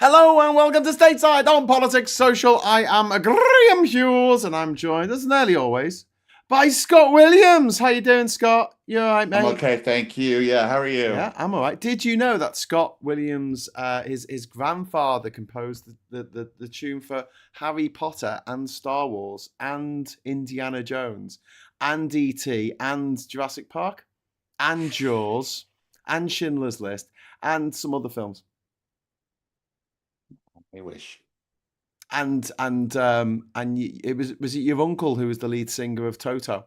Hello and welcome to Stateside on Politics Social. I am Graham Hughes and I'm joined, as nearly always, by Scott Williams. How you doing, Scott? You all right, mate? I'm okay, thank you. Yeah, how are you? Yeah, I'm all right. Did you know that Scott Williams, his grandfather composed the tune for Harry Potter and Star Wars and Indiana Jones and E.T. and Jurassic Park and Jaws and Schindler's List and some other films? I wish. And it was it your uncle who was the lead singer of Toto?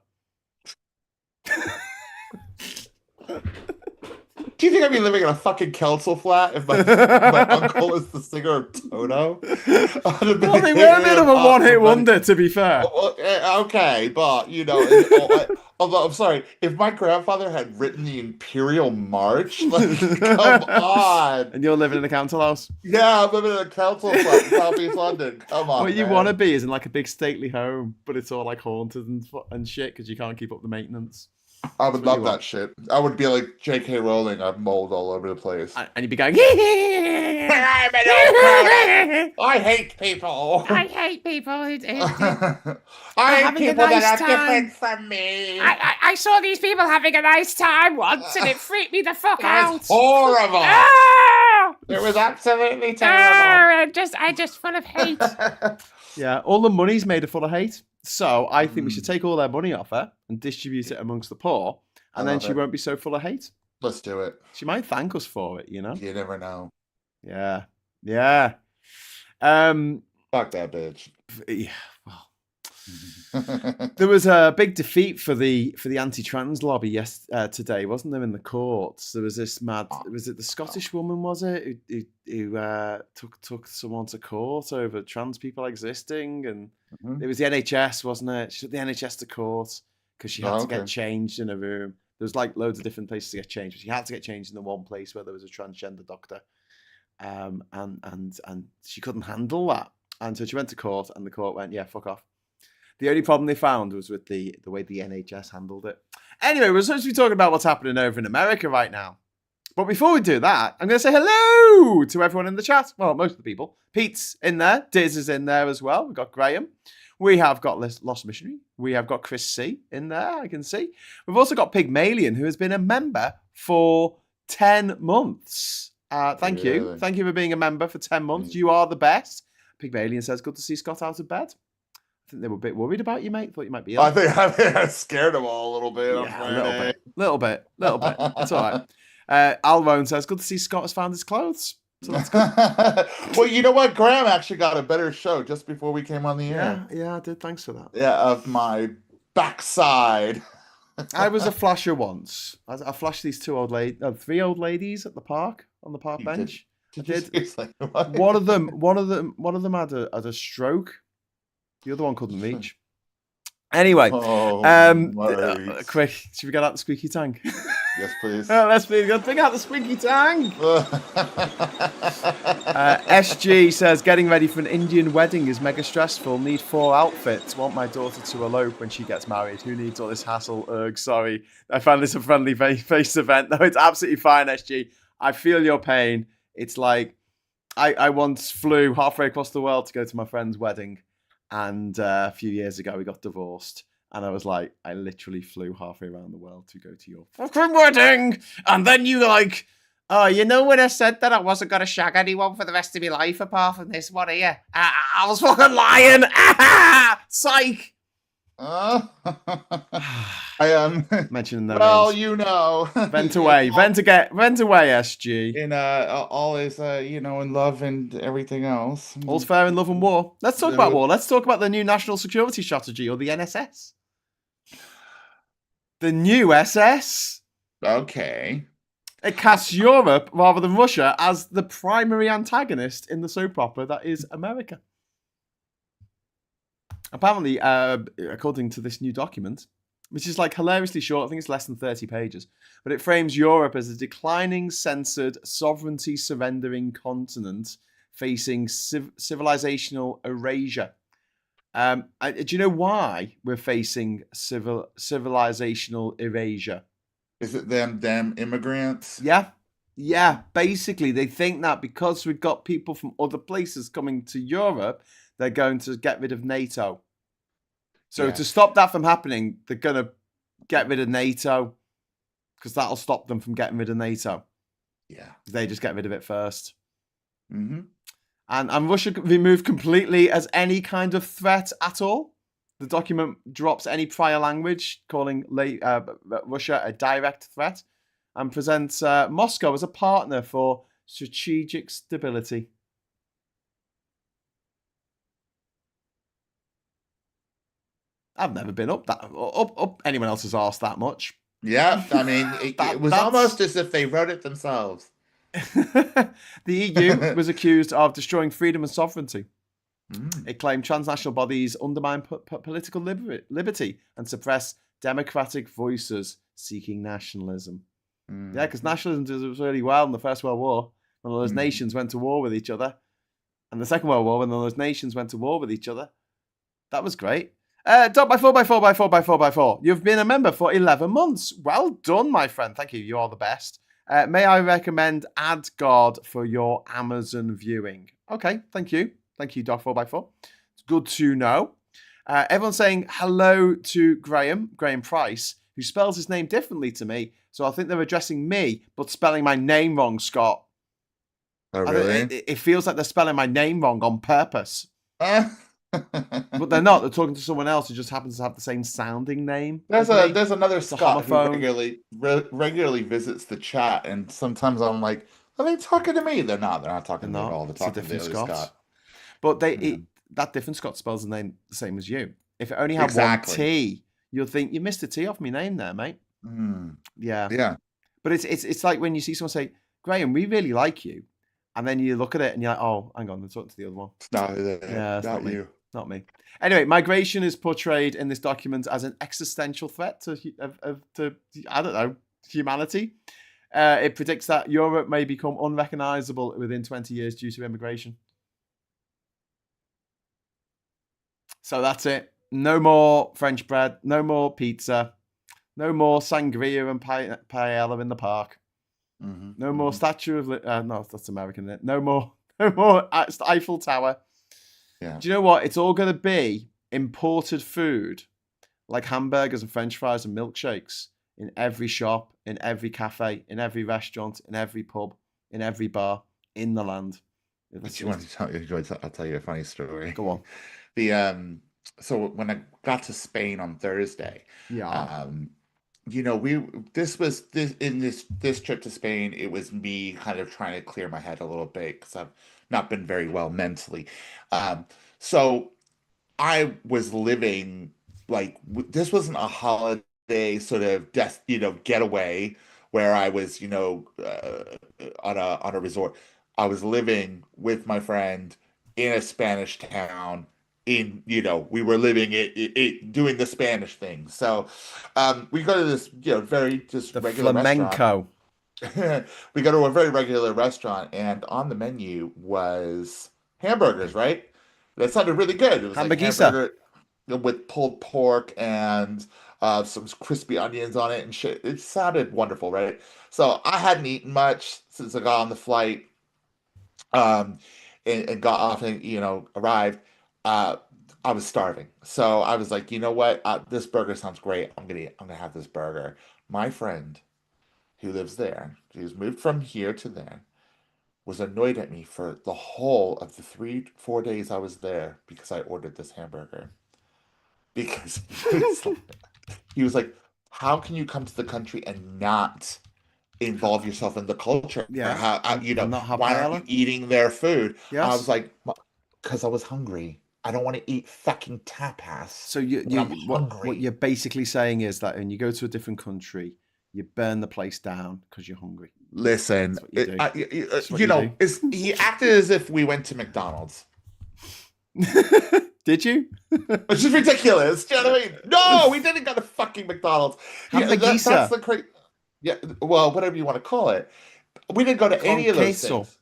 Do you think I'd be living in a fucking council flat if my uncle is the singer of Toto? Well, they were a bit of a one-hit wonder, to be fair. Okay, but although I'm sorry, if my grandfather had written the Imperial March, like, come on. And you're living in a council house? Yeah, I'm living in a council flat in South East London. Come on. What you want to be is in like a big stately home, but it's all like haunted and shit because you can't keep up the maintenance. I would love that shit. I would be like J.K. Rowling. I'd mold all over the place. And you'd be going, I'm an autocrat. I hate people. I hate people. I hate people that are different from me. I saw these people having a nice time once, and it freaked me the fuck It out. was horrible. Oh! It was absolutely terrible. I just full of hate. Yeah, all the money's made of full of hate. So I think we should take all their money off her and distribute it amongst the poor, and then she won't be so full of hate. Let's do it. She might thank us for it, you know? You never know. Yeah. Yeah. Fuck that bitch. Yeah. There was a big defeat for the anti-trans lobby today, wasn't there, in the courts? There was this was it the Scottish woman, was it, who took someone to court over trans people existing, and it was the NHS, wasn't it? She took the NHS to court because she had to get changed in a room. There was like loads of different places to get changed, but she had to get changed in the one place where there was a transgender doctor, and she couldn't handle that, and so she went to court, and the court went, yeah, fuck off. The only problem they found was with the way the NHS handled it. Anyway, we're supposed to be talking about what's happening over in America right now. But before we do that, I'm going to say hello to everyone in the chat. Well, most of the people. Pete's in there. Diz is in there as well. We've got Graham. We have got Lost Missionary. We have got Chris C in there, I can see. We've also got Pygmalion, who has been a member for 10 months. Thank you. Thank you for being a member for 10 months. You are the best. Pygmalion says, good to see Scott out of bed. I think they were a bit worried about you, mate. Thought you might be ill. I think I scared them all a little bit. Yeah, a little bit. It's all right. Alvone says, good to see Scott has found his clothes. So that's good. Well, you know what? Graham actually got a better show just before we came on the air. Yeah, I did. Thanks for that. Yeah, of my backside. I was a flasher once. I flashed these three old ladies at the park, on the park bench. I did. One of them had a stroke. The other one couldn't reach. Anyway, quick, should we get out the squeaky tank? Yes, please. Let's bring out the squeaky tank. SG says, getting ready for an Indian wedding is mega stressful. Need 4 outfits. Want my daughter to elope when she gets married. Who needs all this hassle? Ugh, sorry. I found this a friendly face event. No, it's absolutely fine, SG. I feel your pain. It's like, I once flew halfway across the world to go to my friend's wedding. And a few years ago, we got divorced. And I was like, I literally flew halfway around the world to go to your fucking wedding. And then you like, oh, you know when I said that I wasn't going to shag anyone for the rest of my life apart from this one here? I was fucking lying. Psych. I am mentioning those. Well, you know, vent away, SG. In all is in love and everything else. All's fair in love and war. Let's talk about war. Let's talk about the new national security strategy, or the NSS. The new SS. Okay. It casts Europe rather than Russia as the primary antagonist in the soap opera that is America. Apparently, according to this new document, which is like hilariously short, I think it's less than 30 pages, but it frames Europe as a declining, censored, sovereignty-surrendering continent facing civilisational erasure. Do you know why we're facing civilisational erasure? Is it them immigrants? Yeah. Yeah, basically, they think that because we've got people from other places coming to Europe, they're going to get rid of NATO. So to Yes. stop that from happening, they're going to get rid of NATO because that'll stop them from getting rid of NATO. Yeah. They just get rid of it first. Mm-hmm. And Russia removed completely as any kind of threat at all. The document drops any prior language calling Russia a direct threat and presents Moscow as a partner for strategic stability. I've never been up anyone else's arse that much. Yeah, I mean, it was almost as if they wrote it themselves. The EU was accused of destroying freedom and sovereignty. It claimed transnational bodies undermine political liberty and suppress democratic voices seeking nationalism. Yeah, because nationalism did really well in the First World War when all those nations went to war with each other. And the Second World War when all those nations went to war with each other. That was great. Dot by 4x4x4x4x4. You've been a member for 11 months. Well done, my friend. Thank you. You are the best. May I recommend AdGuard for your Amazon viewing? Okay, thank you. Thank you, Doc 4x4. It's good to know. Everyone's saying hello to Graham Price, who spells his name differently to me. So I think they're addressing me, but spelling my name wrong, Scott. Oh, really? It feels like they're spelling my name wrong on purpose. But they're not. They're talking to someone else who just happens to have the same sounding name. There's another Scott who homophone. regularly visits the chat, and sometimes I'm like, are they talking to me? They're not. They're not talking to me at all. They're talking to the other Scott. But that different Scott spells the name the same as you. If it only had one T, you'll think you missed a T off my name there, mate. Yeah. Yeah. But it's like when you see someone say, Graham, we really like you. And then you look at it and you're like, oh, hang on, they're talking to the other one. It's not you. Not me. Anyway, migration is portrayed in this document as an existential threat to I don't know, humanity. It predicts that Europe may become unrecognizable within 20 years due to immigration. So that's it. No more French bread. No more pizza. No more sangria and paella in the park. No more Statue of no, that's American, isn't it? No more Eiffel Tower. Yeah. Do you know what? It's all going to be imported food, like hamburgers and French fries and milkshakes, in every shop, in every cafe, in every restaurant, in every pub, in every bar in the land. But you want to tell you? I'll tell you a funny story. Go on. So when I got to Spain on Thursday, you know, this trip to Spain, it was me kind of trying to clear my head a little bit because I've not been very well mentally. So I was living like this wasn't a holiday sort of getaway where I was on a resort. I was living with my friend in a Spanish town. We were living it doing the Spanish thing. So we go to this very just the regular flamenco restaurant. We go to a very regular restaurant, and on the menu was hamburgers, right? That sounded really good. It was like hamburger with pulled pork and some crispy onions on it and shit. It sounded wonderful, right? So I hadn't eaten much since I got on the flight and got off and arrived. I was starving, so I was like, you know what? This burger sounds great. I'm gonna have this burger. My friend, who lives there, who's moved from here to there, was annoyed at me for the whole of the 3-4 days I was there because I ordered this hamburger. Because he was like, how can you come to the country and not involve yourself in the culture? Yeah, why aren't you eating their food? Yes. I was like, because I was hungry. I don't want to eat fucking tapas. So what you're basically saying is that when you go to a different country, you burn the place down because you're hungry. Listen, he acted as if we went to McDonald's. Did you? Which is ridiculous. Do you know what I mean? No, we didn't go to fucking McDonald's. That's the crazy. Yeah, well, whatever you want to call it. We didn't go to any of those things.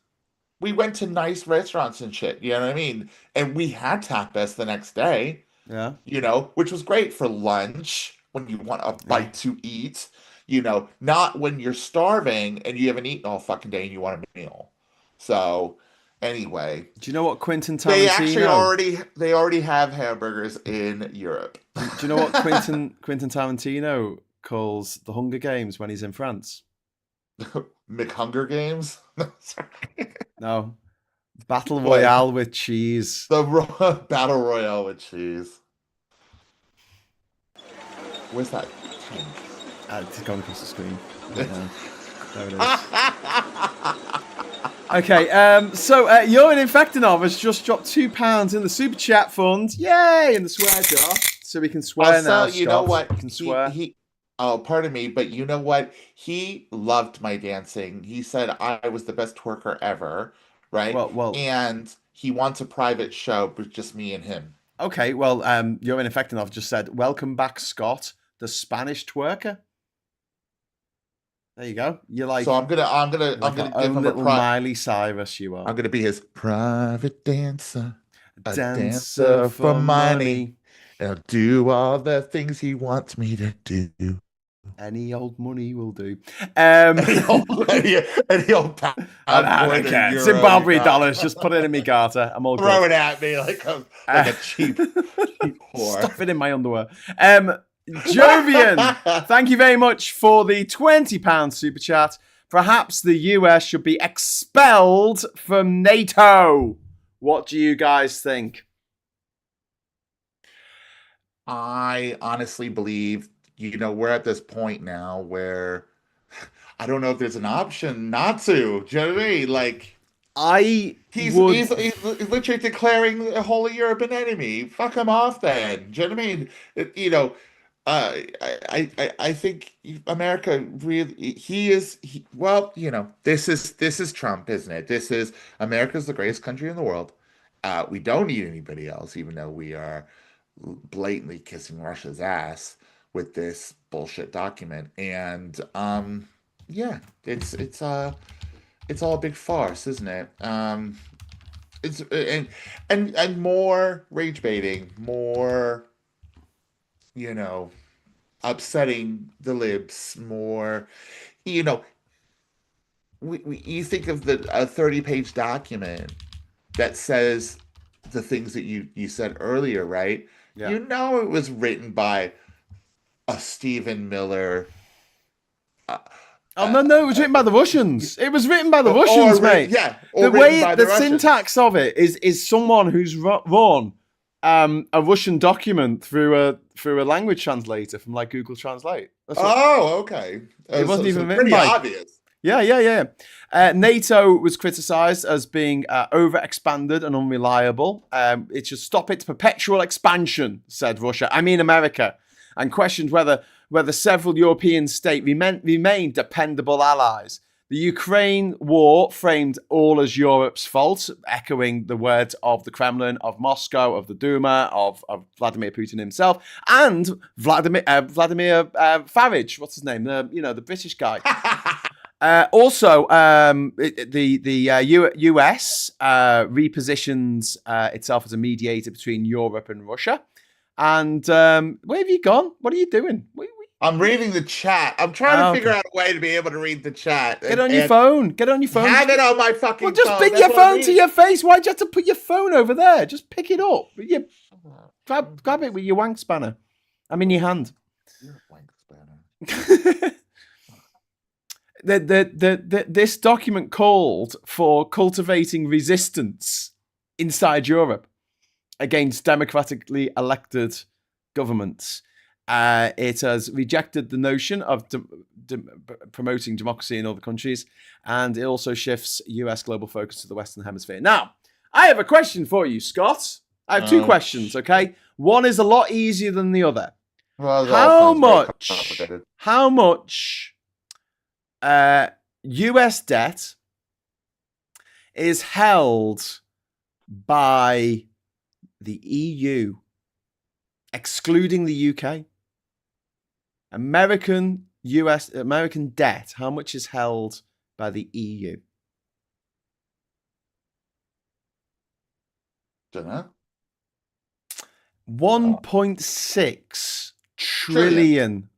We went to nice restaurants and shit. You know what I mean? And we had tapas the next day. Yeah. Which was great for lunch when you want a bite to eat. not when you're starving and you haven't eaten all fucking day and you want a meal. So anyway, Do you know what Quentin they actually Tarantino? already have hamburgers in Europe. Do you know what Quentin Tarantino calls the Hunger Games when he's in France? McHunger Games? No, Battle What? Royale with cheese. The Battle Royale with cheese. Where's that tank? It's going across the screen. Right now. There it is. Okay, so Yorin Infectinov has just dropped £2 in the super chat fund. Yay! In the swear jar. So we can swear now, You know Scott. what? We can swear. Oh, pardon me, but you know what? He loved my dancing. He said I was the best twerker ever, right? Well, and he wants a private show with just me and him. Okay, well, Yorin Infectinov just said, "Welcome back, Scott, the Spanish twerker." There you go. You're like, so I'm gonna give him little Miley Cyrus. You are. I'm gonna be his private dancer, a dancer for money. I'll do all the things he wants me to do. Any old money will do. Any old pound, I don't care. Zimbabwe dollars. Just put it in me garter. I'm all throw good. it at me like a cheap whore. Stuff it in my underwear. Jovian, thank you very much for the £20 super chat. Perhaps the US should be expelled from NATO. What do you guys think? I honestly believe, we're at this point now where I don't know if there's an option not to. Do you know what I mean? Like, he's literally declaring the whole of Europe an enemy. Fuck him off then. Do you know what I mean? I think America really, this is Trump, isn't it? This is America's the greatest country in the world. We don't need anybody else, even though we are blatantly kissing Russia's ass with this bullshit document. And it's all a big farce, isn't it? It's and more rage baiting, more upsetting the libs, more you think of a 30-page document that says the things that you said earlier, right? Yeah. It was written by a Stephen Miller. No, it was written by the Russians. It was written by the Russians, mate. Yeah. The way the syntax of it is someone who's run a Russian document through a language translator from like Google Translate. Okay. It wasn't even pretty obvious. Yeah. NATO was criticised as being overexpanded and unreliable. It should stop its perpetual expansion, said Russia. I mean America, and questioned whether several European states remain dependable allies. The Ukraine war framed all as Europe's fault, echoing the words of the Kremlin, of Moscow, of the Duma, of Vladimir Putin himself, and Vladimir Farage. What's his name? The British guy. Also, the US repositions itself as a mediator between Europe and Russia. And where have you gone? What are you doing? I'm reading the chat. I'm trying to figure out a way to be able to read the chat. Get on your phone. Get on your phone. Have it on my fucking phone. Well, just pick your phone to your face. Why'd you have to put your phone over there? Just pick it up. Grab it with your wank spanner. I mean, your hand. You're a wank spanner. This document called for cultivating resistance inside Europe against democratically elected governments. It has rejected the notion of promoting democracy in other countries, and it also shifts US global focus to the Western Hemisphere. Now, I have a question for you, Scott. I have two questions, okay? One is a lot easier than the other. Well, how much US debt is held by the EU, excluding the UK? American debt, how much is held by the EU? Don't know. $1.6 trillion.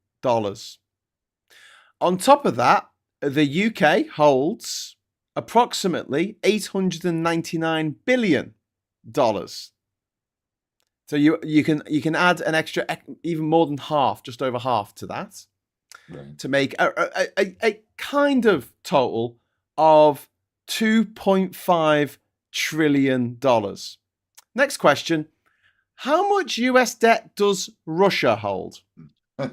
On top of that, the UK holds approximately $899 billion. So you can add an extra, even more than half, just over half to that, Right. to make a kind of total of $2.5 trillion. Next question. How much US debt does Russia hold? I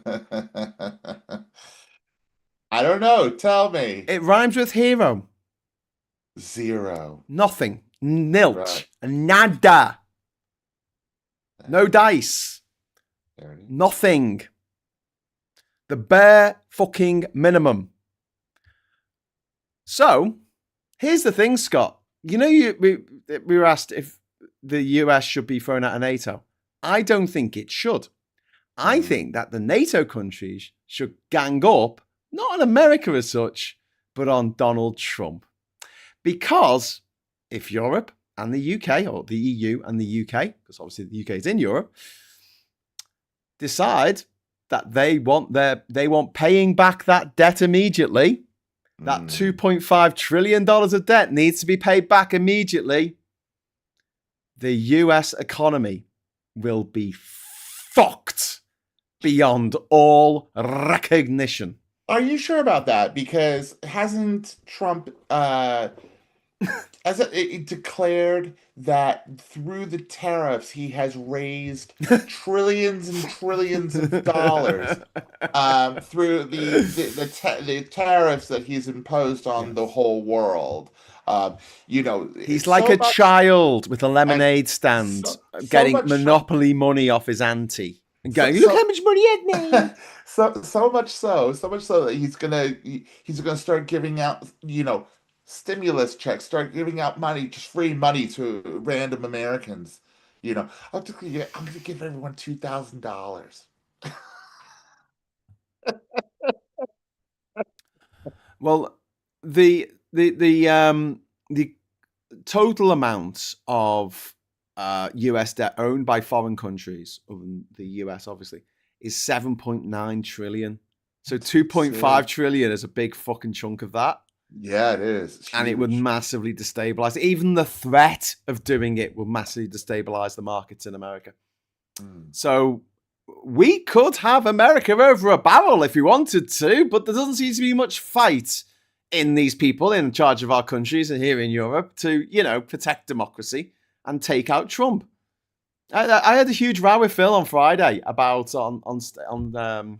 don't know. Tell me. It rhymes with hero. 0. Nothing. Nilch. Right. Nada. No dice. There it is. Nothing. The bare fucking minimum. So, here's the thing, Scott. You know, we were asked if the US should be thrown out of NATO. I don't think it should. I think that the NATO countries should gang up, not on America as such, but on Donald Trump. Because if Europe and the UK, or the EU and the UK, because obviously the UK is in Europe, decide that they want paying back that debt immediately, that $2.5 trillion of debt needs to be paid back immediately, the US economy will be fucked beyond all recognition. Are you sure about that? Because hasn't Trump declared that through the tariffs he has raised trillions and trillions of dollars through the tariffs that he's imposed on the whole world? He's like a child with a lemonade stand, getting monopoly money off his auntie and going, "Look how much money I've made." so much so that he's gonna start giving out, stimulus checks, start giving out money, just free money to random Americans. I'm gonna give everyone $2,000. Well, the total amount of US debt owned by foreign countries, other than the US obviously, is 7.9 trillion. So 2.5 trillion is a big fucking chunk of that. Yeah, it is. And it would massively destabilize. Even the threat of doing it will massively destabilize the markets in America. So we could have America over a barrel if we wanted to, but there doesn't seem to be much fight in these people in charge of our countries and here in Europe to, protect democracy and take out Trump. I had a huge row with Phil on Friday about on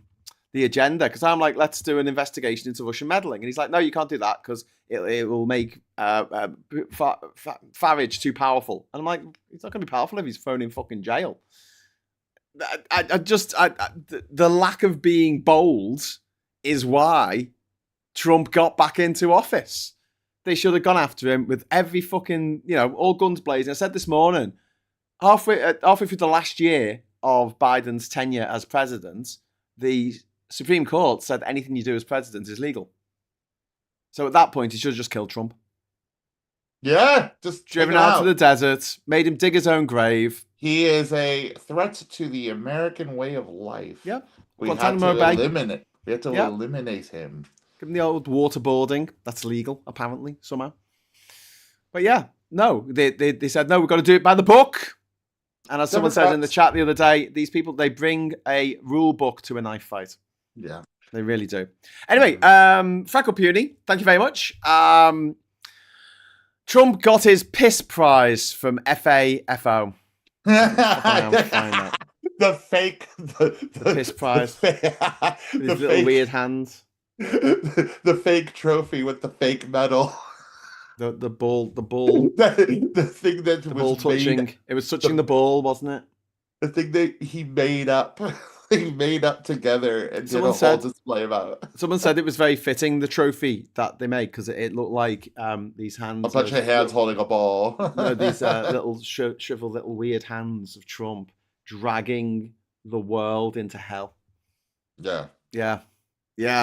the agenda, because I'm like, let's do an investigation into Russian meddling, and he's like, no, you can't do that because it will make Farage too powerful. And I'm like, he's not going to be powerful if he's thrown in fucking jail. The lack of being bold is why Trump got back into office. They should have gone after him with every fucking, all guns blazing. I said this morning, halfway through the last year of Biden's tenure as president, the Supreme Court said anything you do as president is legal. So at that point, he should have just killed Trump. Yeah, just driven out to the desert, made him dig his own grave. He is a threat to the American way of life. Yep. We have to eliminate. We have to eliminate him. Give him the old waterboarding. That's legal, apparently, somehow. But yeah, no, they said, no, we've got to do it by the book. And as someone said in the chat the other day, these people, they bring a rule book to a knife fight. Yeah. They really do. Anyway, Freckle Puny, thank you very much. Trump got his piss prize from FAFO. The fake... The piss prize. His little weird hands. The fake trophy with the fake medal. The ball. The thing that the ball touching. It was touching the ball, wasn't it? The thing that he made up. He made up together and did a whole display about it. Someone said it was very fitting, the trophy that they made, because it looked like these hands. A bunch of hands holding a ball. These little shriveled little weird hands of Trump dragging the world into hell. Yeah. Yeah.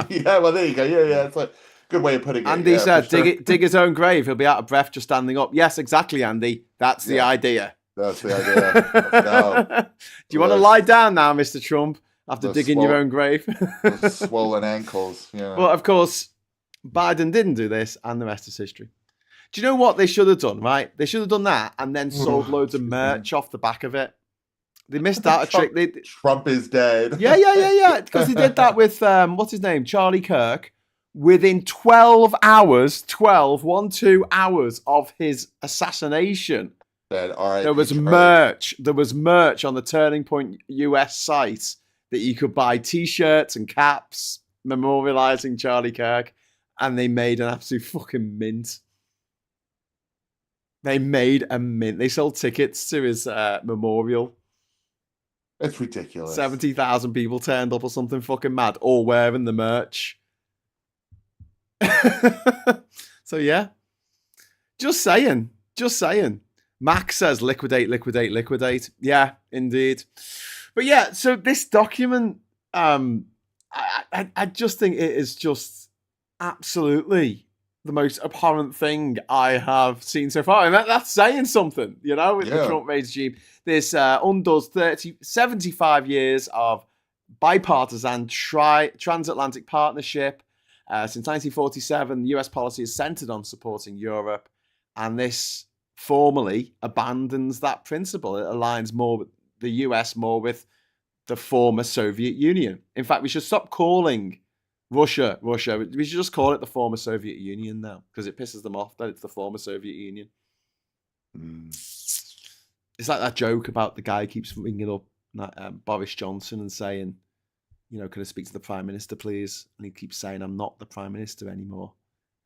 Well, there you go. Yeah. It's like good way of putting it. Andy said, dig his own grave. He'll be out of breath just standing up. Yes, exactly, Andy. That's the idea. That's the idea. Let's go. Do you want to lie down now, Mr. Trump? after digging your own grave. Those swollen ankles. Yeah. But of course, Biden didn't do this, and the rest is history. Do you know what they should have done, right? They should have done that and then sold loads of merch off the back of it. They missed out a trick. Trump is dead. Yeah. Because they did that with, what's his name? Charlie Kirk. Within 12 hours of his assassination, there was merch. There was merch on the Turning Point US site that you could buy T-shirts and caps memorializing Charlie Kirk, and they made an absolute fucking mint. They made a mint. They sold tickets to his memorial. It's ridiculous. 70,000 people turned up or something fucking mad, all wearing the merch. So yeah, just saying. Max says liquidate. Yeah, indeed. But yeah, so this document, I just think it is just absolutely the most abhorrent thing I have seen so far, and that's saying something, with the Trump regime. This undoes 75 years of bipartisan transatlantic partnership. Since 1947, US policy is centered on supporting Europe, and this formally abandons that principle. It aligns more with the US more with the former Soviet Union. In fact, we should stop calling Russia. We should just call it the former Soviet Union now, because it pisses them off that it's the former Soviet Union. It's like that joke about the guy who keeps ringing up Boris Johnson and saying, can I speak to the Prime Minister, please? And he keeps saying, I'm not the Prime Minister anymore.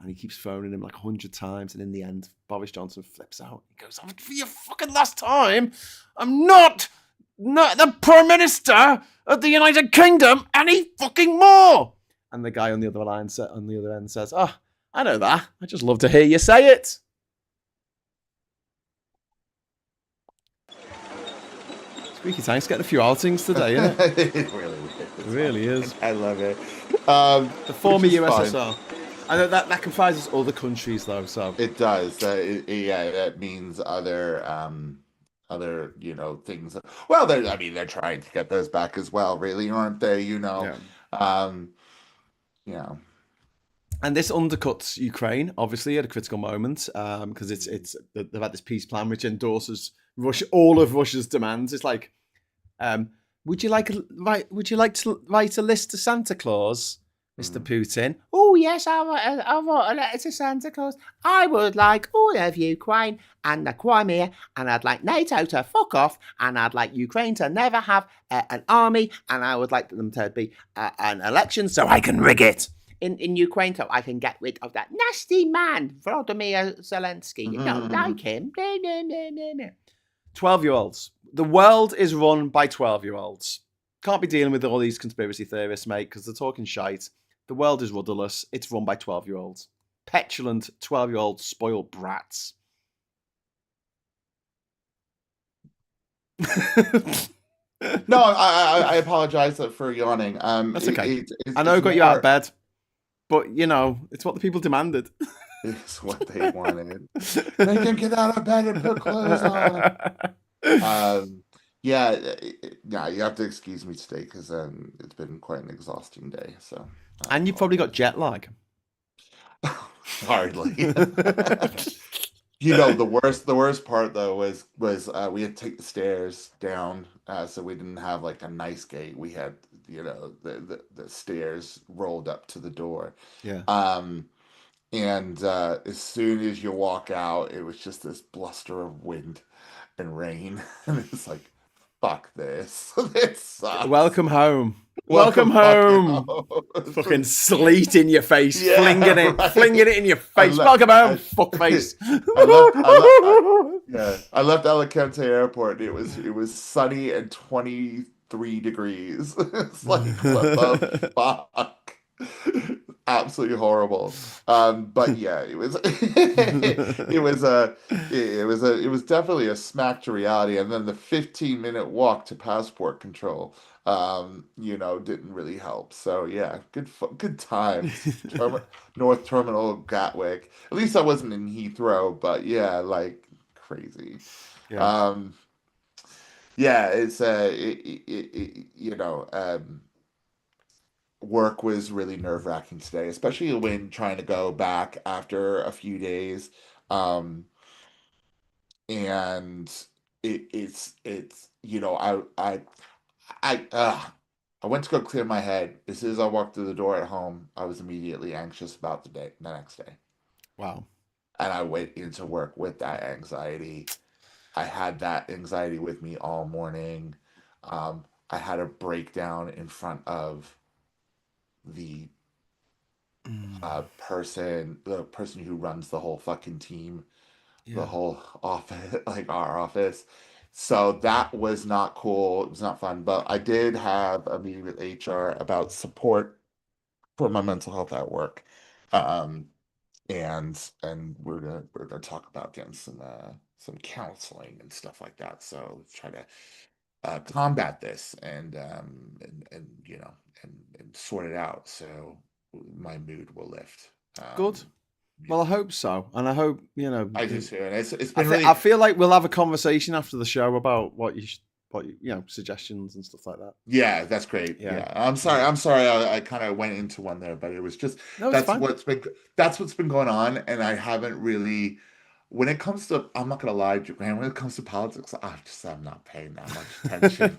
And he keeps phoning him like 100 times. And in the end, Boris Johnson flips out. He goes, for your fucking last time, I'm not the Prime Minister of the United Kingdom any fucking more. And the guy on the other end says, oh, I know that. I just love to hear you say it. Squeaky Tank's getting a few outings today, isn't it? It really is. It really is. I love it. The former USSR. I know that comprises other countries, though. So it does. That means other things. Well, they're trying to get those back as well, really, aren't they? Yeah. And this undercuts Ukraine, obviously, at a critical moment, because they've had this peace plan which endorses all of Russia's demands. It's like, would you like to write a list to Santa Claus, Mr. Putin? Oh yes, I wrote a letter to Santa Claus. I would like all of Ukraine and the Crimea, and I'd like NATO to fuck off, and I'd like Ukraine to never have an army, and I would like them to be an election so I can rig it in Ukraine, so I can get rid of that nasty man, Volodymyr Zelensky. You don't like him. 12-year-olds. The world is run by 12-year-olds. Can't be dealing with all these conspiracy theorists, mate, because they're talking shite. The world is rudderless. It's run by 12-year-olds. Petulant 12-year-old spoiled brats. No, I apologize for yawning. That's okay. I know I got you out of bed, but it's what the people demanded. It's what they wanted. They can get out of bed and put clothes on. You have to excuse me today because it's been quite an exhausting day. So, and you probably got jet lag. Hardly. The worst part though was we had to take the stairs down, so we didn't have like a nice gate. We had the stairs rolled up to the door. Yeah. And as soon as you walk out, it was just this bluster of wind and rain, and it's like, fuck this. It sucks. Welcome home. Welcome home. Fucking sleet in your face, flinging it in your face. Welcome home, fuckface. I left Alicante Airport. It was sunny and 23 degrees. It's like, what the fuck? Absolutely horrible. But yeah, it was it was definitely a smack to reality. And then the 15-minute walk to passport control, didn't really help. So yeah, good time. North Terminal, Gatwick. At least I wasn't in Heathrow, but yeah, like crazy. Yeah. Yeah, it's work was really nerve-wracking today, especially when trying to go back after a few days. Um, and it's I I went to go clear my head. As soon as I walked through the door at home, I was immediately anxious about the next day. Wow. And I went into work with that anxiety. I had that anxiety with me all morning. I had a breakdown in front of the the person who runs the whole fucking team, the Yeah. whole office, like our office. So that was not cool. It was not fun. But I did have a meeting with HR about support for my mental health at work. Um, and we're gonna talk about getting some counseling and stuff like that. So let's try to combat this and and sort it out so my mood will lift. Good. Well, I hope so, and I hope I do too. And it's been really. I feel like we'll have a conversation after the show about what suggestions and stuff like that. Yeah, that's great. Yeah. I'm sorry. I kind of went into one there, but it was just No, it's fine. That's what's been going on, and I haven't really. When it comes to, I'm not gonna lie, Japan. When it comes to politics, I'm not paying that much attention.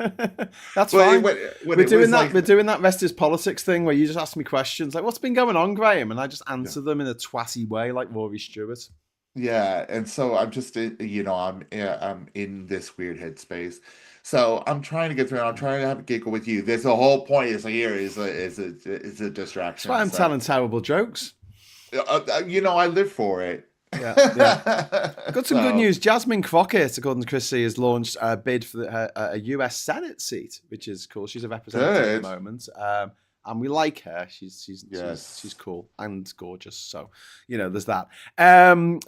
That's fine. We're doing that Vestis politics thing where you just ask me questions like, "What's been going on, Graham?" and I just answer them in a twatty way, like Rory Stewart. Yeah, and so I'm just I'm in this weird headspace. So I'm trying to get through. I'm trying to have a giggle with you. There's the whole point is a That's distraction. why I'm telling terrible jokes. I live for it. Yeah. Got some good news. Jasmine Crockett, according to Chris C, has launched a bid for a US Senate seat, which is cool. She's a representative at the moment, and we like her. She's cool and gorgeous. So there's that.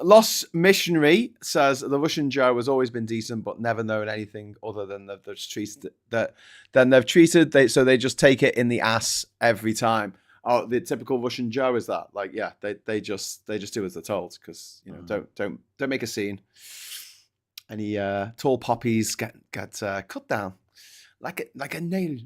Lost Missionary says the Russian Joe has always been decent, but never known anything other than they've treated. So they just take it in the ass every time. Oh, the typical Russian Joe is that, like, yeah, they just do as they're told because don't make a scene. Any tall poppies get cut down like a nail.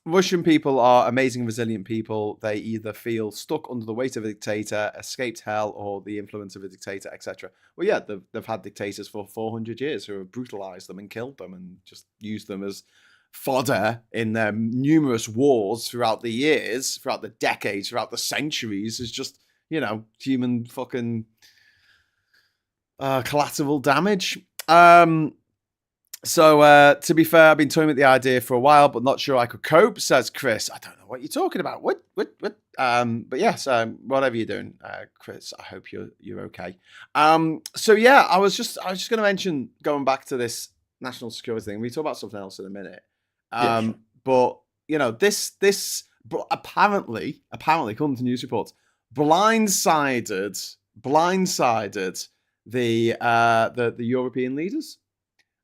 Russian people are amazing, resilient people. They either feel stuck under the weight of a dictator, escaped hell, or the influence of a dictator, etc. Well, yeah, they've had dictators for 400 years who have brutalized them and killed them and just used them as fodder in their numerous wars throughout the years, throughout the decades, throughout the centuries, is just human fucking collateral damage. So to be fair, I've been toying with the idea for a while, but not sure I could cope, says Chris. I don't know what you're talking about. What? But yes, whatever you're doing, Chris, I hope you're okay. So yeah, I was just going to mention, going back to this national security thing. We talk about something else in a minute. Sure. But this apparently, according to news reports, blindsided the European leaders.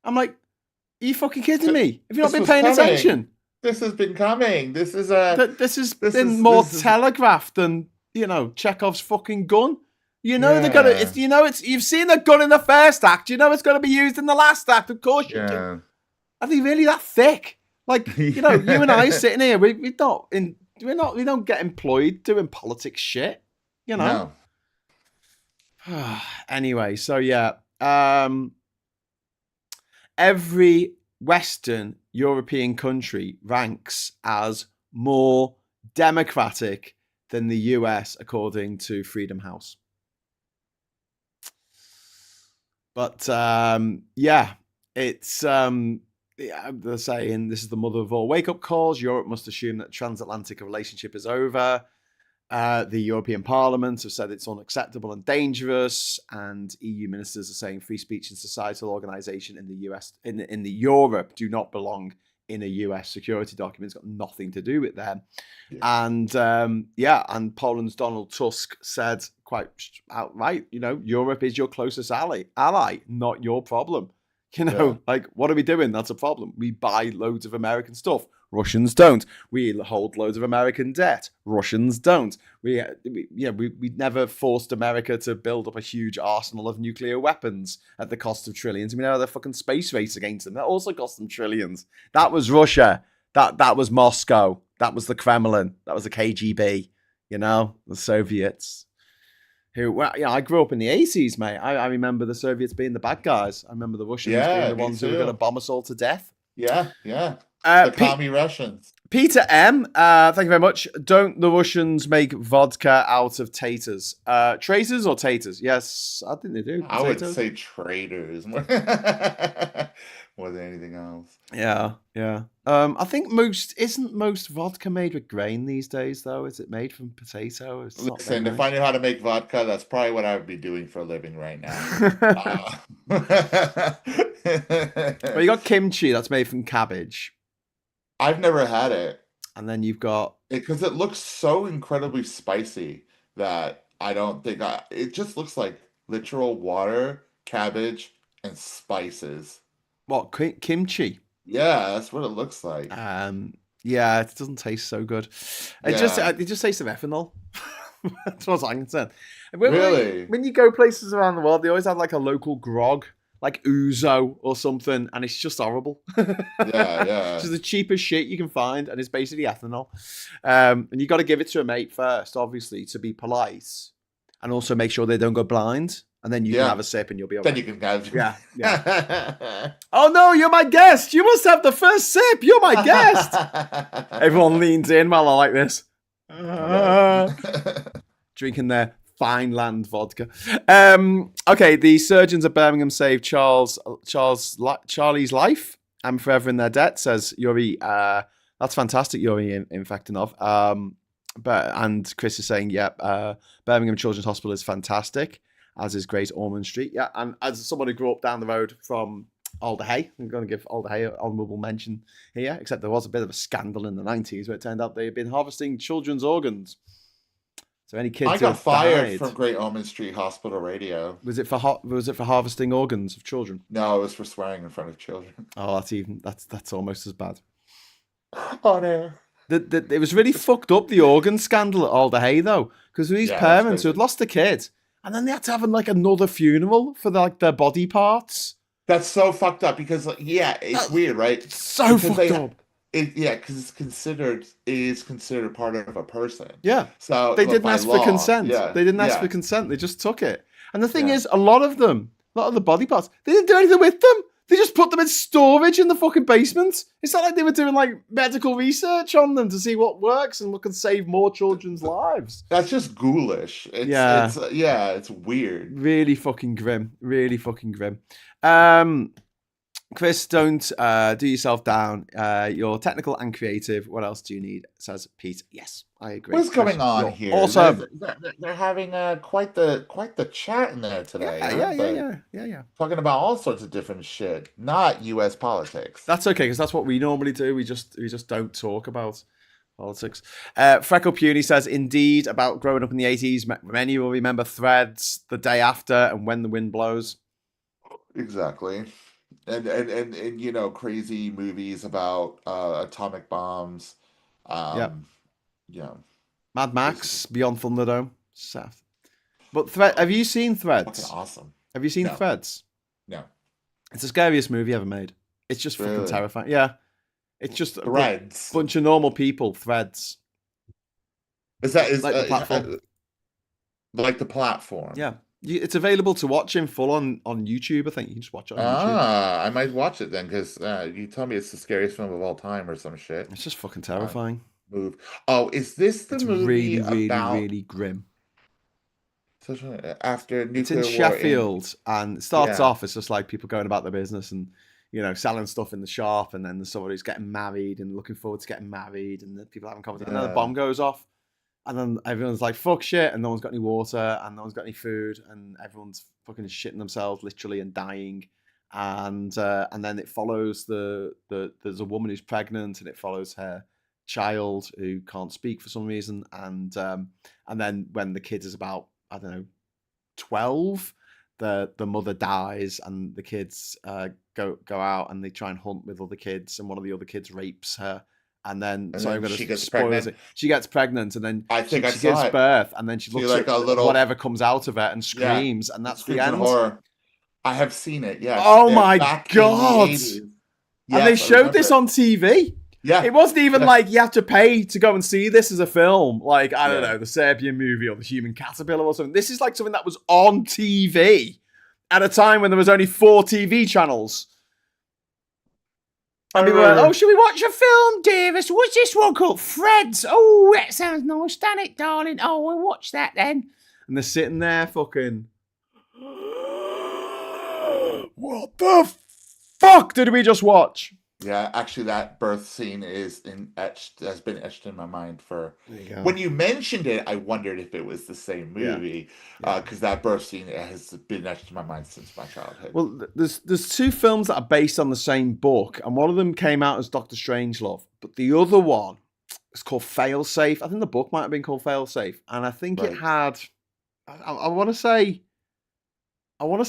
I'm like, are you fucking kidding me? Have you not been paying attention? This has been coming. This has been more telegraphed than Chekhov's fucking gun. They're gonna. You've seen the gun in the first act. It's going to be used in the last act. Of course you do. Are they really that thick? Like you and I sitting here, we don't get employed doing politics shit. No. Anyway, so yeah. Every Western European country ranks as more democratic than the US, according to Freedom House. But it's they're saying this is the mother of all wake-up calls. Europe must assume that transatlantic relationship is over. The European Parliament have said it's unacceptable and dangerous, and EU ministers are saying free speech and societal organization in the US, in the Europe, do not belong in a US security document. It's got nothing to do with them. Yeah. And Poland's Donald Tusk said quite outright, Europe is your closest ally, not your problem. Like, what are we doing? That's a problem. We buy loads of American stuff. Russians don't. We hold loads of American debt. Russians don't. We never forced America to build up a huge arsenal of nuclear weapons at the cost of trillions. I mean, they're fucking space race against them. That also cost them trillions. That was Russia. That was Moscow. That was the Kremlin. That was the KGB. The Soviets. I grew up in the 80s, mate. I remember the Soviets being the bad guys. I remember the Russians being the ones who were going to bomb us all to death. Yeah. The commie Russians. Peter M, thank you very much. Don't the Russians make vodka out of taters? Traitors or taters? Yes, I think they do. I would say traitors more than anything else. Yeah. I think isn't most vodka made with grain these days, though? Is it made from potato? Listen, if I knew how to make vodka, that's probably what I would be doing for a living right now. Well, you got kimchi that's made from cabbage. I've never had it. And then you've got... Because it looks so incredibly spicy that I don't think it just looks like literal water, cabbage, and spices. What, kimchi? Yeah, that's what it looks like. Yeah, it doesn't taste so good. It just tastes of ethanol. That's what I'm concerned. Really? When you go places around the world, they always have like a local grog, like ouzo or something, and it's just horrible. Yeah. It's the cheapest shit you can find, and it's basically ethanol. And you got to give it to a mate first, obviously, to be polite, and also make sure they don't go blind. And then you can have a sip, and you'll be okay. Then you can have. Yeah. Oh no, you're my guest. You must have the first sip. You're my guest. Everyone leans in while I like this, drinking their Fineland vodka. Okay, the surgeons at Birmingham saved Charlie's life. I'm forever in their debt, says Yuri. That's fantastic, Yuri Infectinov. And Chris is saying, Birmingham Children's Hospital is fantastic, as is Great Ormond Street. Yeah, and as someone who grew up down the road from Alder Hey, I'm going to give Alder Hey an honourable mention here, except there was a bit of a scandal in the 90s where it turned out they had been harvesting children's organs. So any kids I got fired died, from Great Ormond Street Hospital Radio. Was it for harvesting organs of children? No, it was for swearing in front of children. Oh, that's almost as bad. On air. It was really fucked up, the organ scandal at Alder Hey, though, because these parents who had lost a kid, and then they had to have another funeral for their body parts. That's so fucked up because it's weird, right? So fucked up. Because it is considered part of a person. Yeah. So they didn't ask for consent. Yeah. They didn't ask for consent. They just took it. And the thing is, a lot of the body parts, they didn't do anything with them. They just put them in storage in the fucking basement. It's not like they were doing medical research on them to see what works and what can save more children's lives. That's just ghoulish. It's weird. Really fucking grim. Really fucking grim. Chris, don't do yourself down. You're technical and creative. What else do you need? Says Pete. Yes, I agree. What's going on here? Awesome. They're having quite the chat in there today. Yeah. Talking about all sorts of different shit, not U.S. politics. That's okay, because that's what we normally do. We just don't talk about politics. Freckle Puny says, indeed, about growing up in the 80s, many will remember Threads, The Day After, and When the Wind Blows. Exactly. And crazy movies about atomic bombs. Mad Max, Beyond Thunderdome. Seth. But have you seen Threads? Fucking awesome. Have you seen Threads? No. It's the scariest movie ever made. It's just fucking terrifying. Yeah. It's just Threads. A bunch of normal people. Threads. Is the platform? Like the platform. Yeah. It's available to watch in full on YouTube. I think you can just watch it on YouTube. I might watch it then, because you tell me it's the scariest film of all time or some shit. It's just fucking terrifying. Is this the movie about... really grim. After nuclear It's in Sheffield, and it starts off as just like people going about their business and selling stuff in the shop, and then there's somebody who's getting married and looking forward to getting married, and then people having conversations. And then the bomb goes off. And then everyone's like, fuck shit, and no one's got any water, and no one's got any food, and everyone's fucking shitting themselves, literally, and dying. And then it follows there's a woman who's pregnant, and it follows her child who can't speak for some reason. And then when the kid is about, 12, the mother dies and the kids go out and they try and hunt with other kids, and one of the other kids rapes her. And then, so I'm going to spoil it. She gets pregnant, and then she gives birth, and then she looks at whatever comes out of it and screams, and that's the end. Horror. I have seen it. Yes. Oh my god! Yes, and they showed this on TV. Yeah, it wasn't even like you have to pay to go and see this as a film, like I don't know, the Serbian movie or the Human Caterpillar or something. This is like something that was on TV at a time when there was only 4 TV channels. And people were like, oh, should we watch a film, Davis? What's this one called? Fred's. Oh, that sounds nice, doesn't it, darling? Oh, we'll watch that then. And they're sitting there fucking... What the fuck did we just watch? Yeah, actually, that birth scene has been etched in my mind for... When you mentioned it, I wondered if it was the same movie, because that birth scene has been etched in my mind since my childhood. Well, there's 2 films that are based on the same book, and one of them came out as Dr. Strangelove, but the other one is called Failsafe. I think the book might have been called Failsafe, and I think it had... I want to say one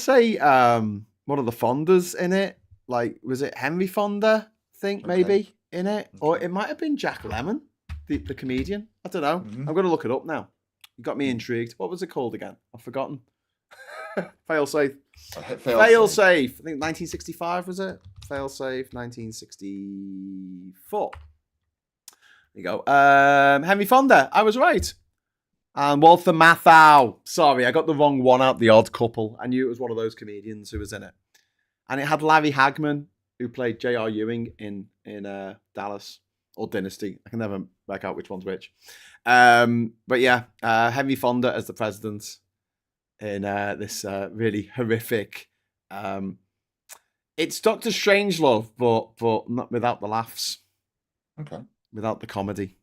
of the Fondas in it. Like, was it Henry Fonda, I think, maybe, in it? Or it might have been Jack Lemmon, the comedian. I don't know. I'm going to look it up now. You got me intrigued. What was it called again? I've forgotten. Failsafe. Failsafe. I think 1965, was it? Failsafe, 1964. There you go. Henry Fonda. I was right. And Walter Matthau. Sorry, I got the wrong one out, The Odd Couple. I knew it was one of those comedians who was in it. And it had Larry Hagman, who played J.R. Ewing in Dallas, or Dynasty. I can never work out which one's which. But yeah, Henry Fonda as the president in this really horrific... it's Dr. Strangelove, but not without the laughs. Okay. Without the comedy.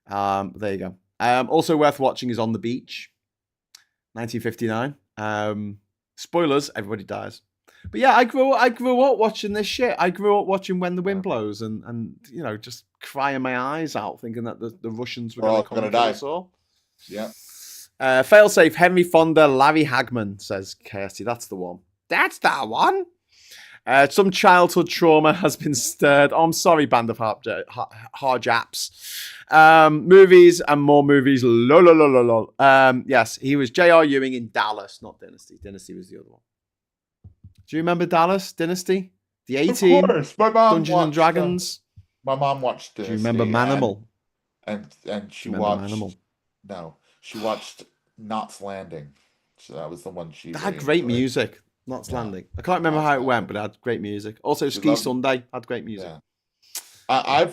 There you go. Also worth watching is On the Beach, 1959. Spoilers, everybody dies. But yeah, I grew up watching this shit. I grew up watching When the Wind Blows and you know, just crying my eyes out thinking that the Russians were going to come and kill us all. Yeah. Failsafe, Henry Fonda, Larry Hagman, says Kirsty. That's the one. That's that one. Some childhood trauma has been stirred. Oh, I'm sorry, band of Harjaps. Movies and more movies. Lol. Yes, he was J.R. Ewing in Dallas, not Dynasty. Dynasty was the other one. Do you remember Dallas? Dynasty? The A-Team? Of course. My mom Dungeons and Dragons? My mom watched Dynasty. Do you remember Manimal? And she watched... Manimal? No. She watched Knots Landing. So that was the one she... That had great music. Knots Landing. I can't remember how it went, but it had great music. Also, Ski Sunday had great music. Yeah.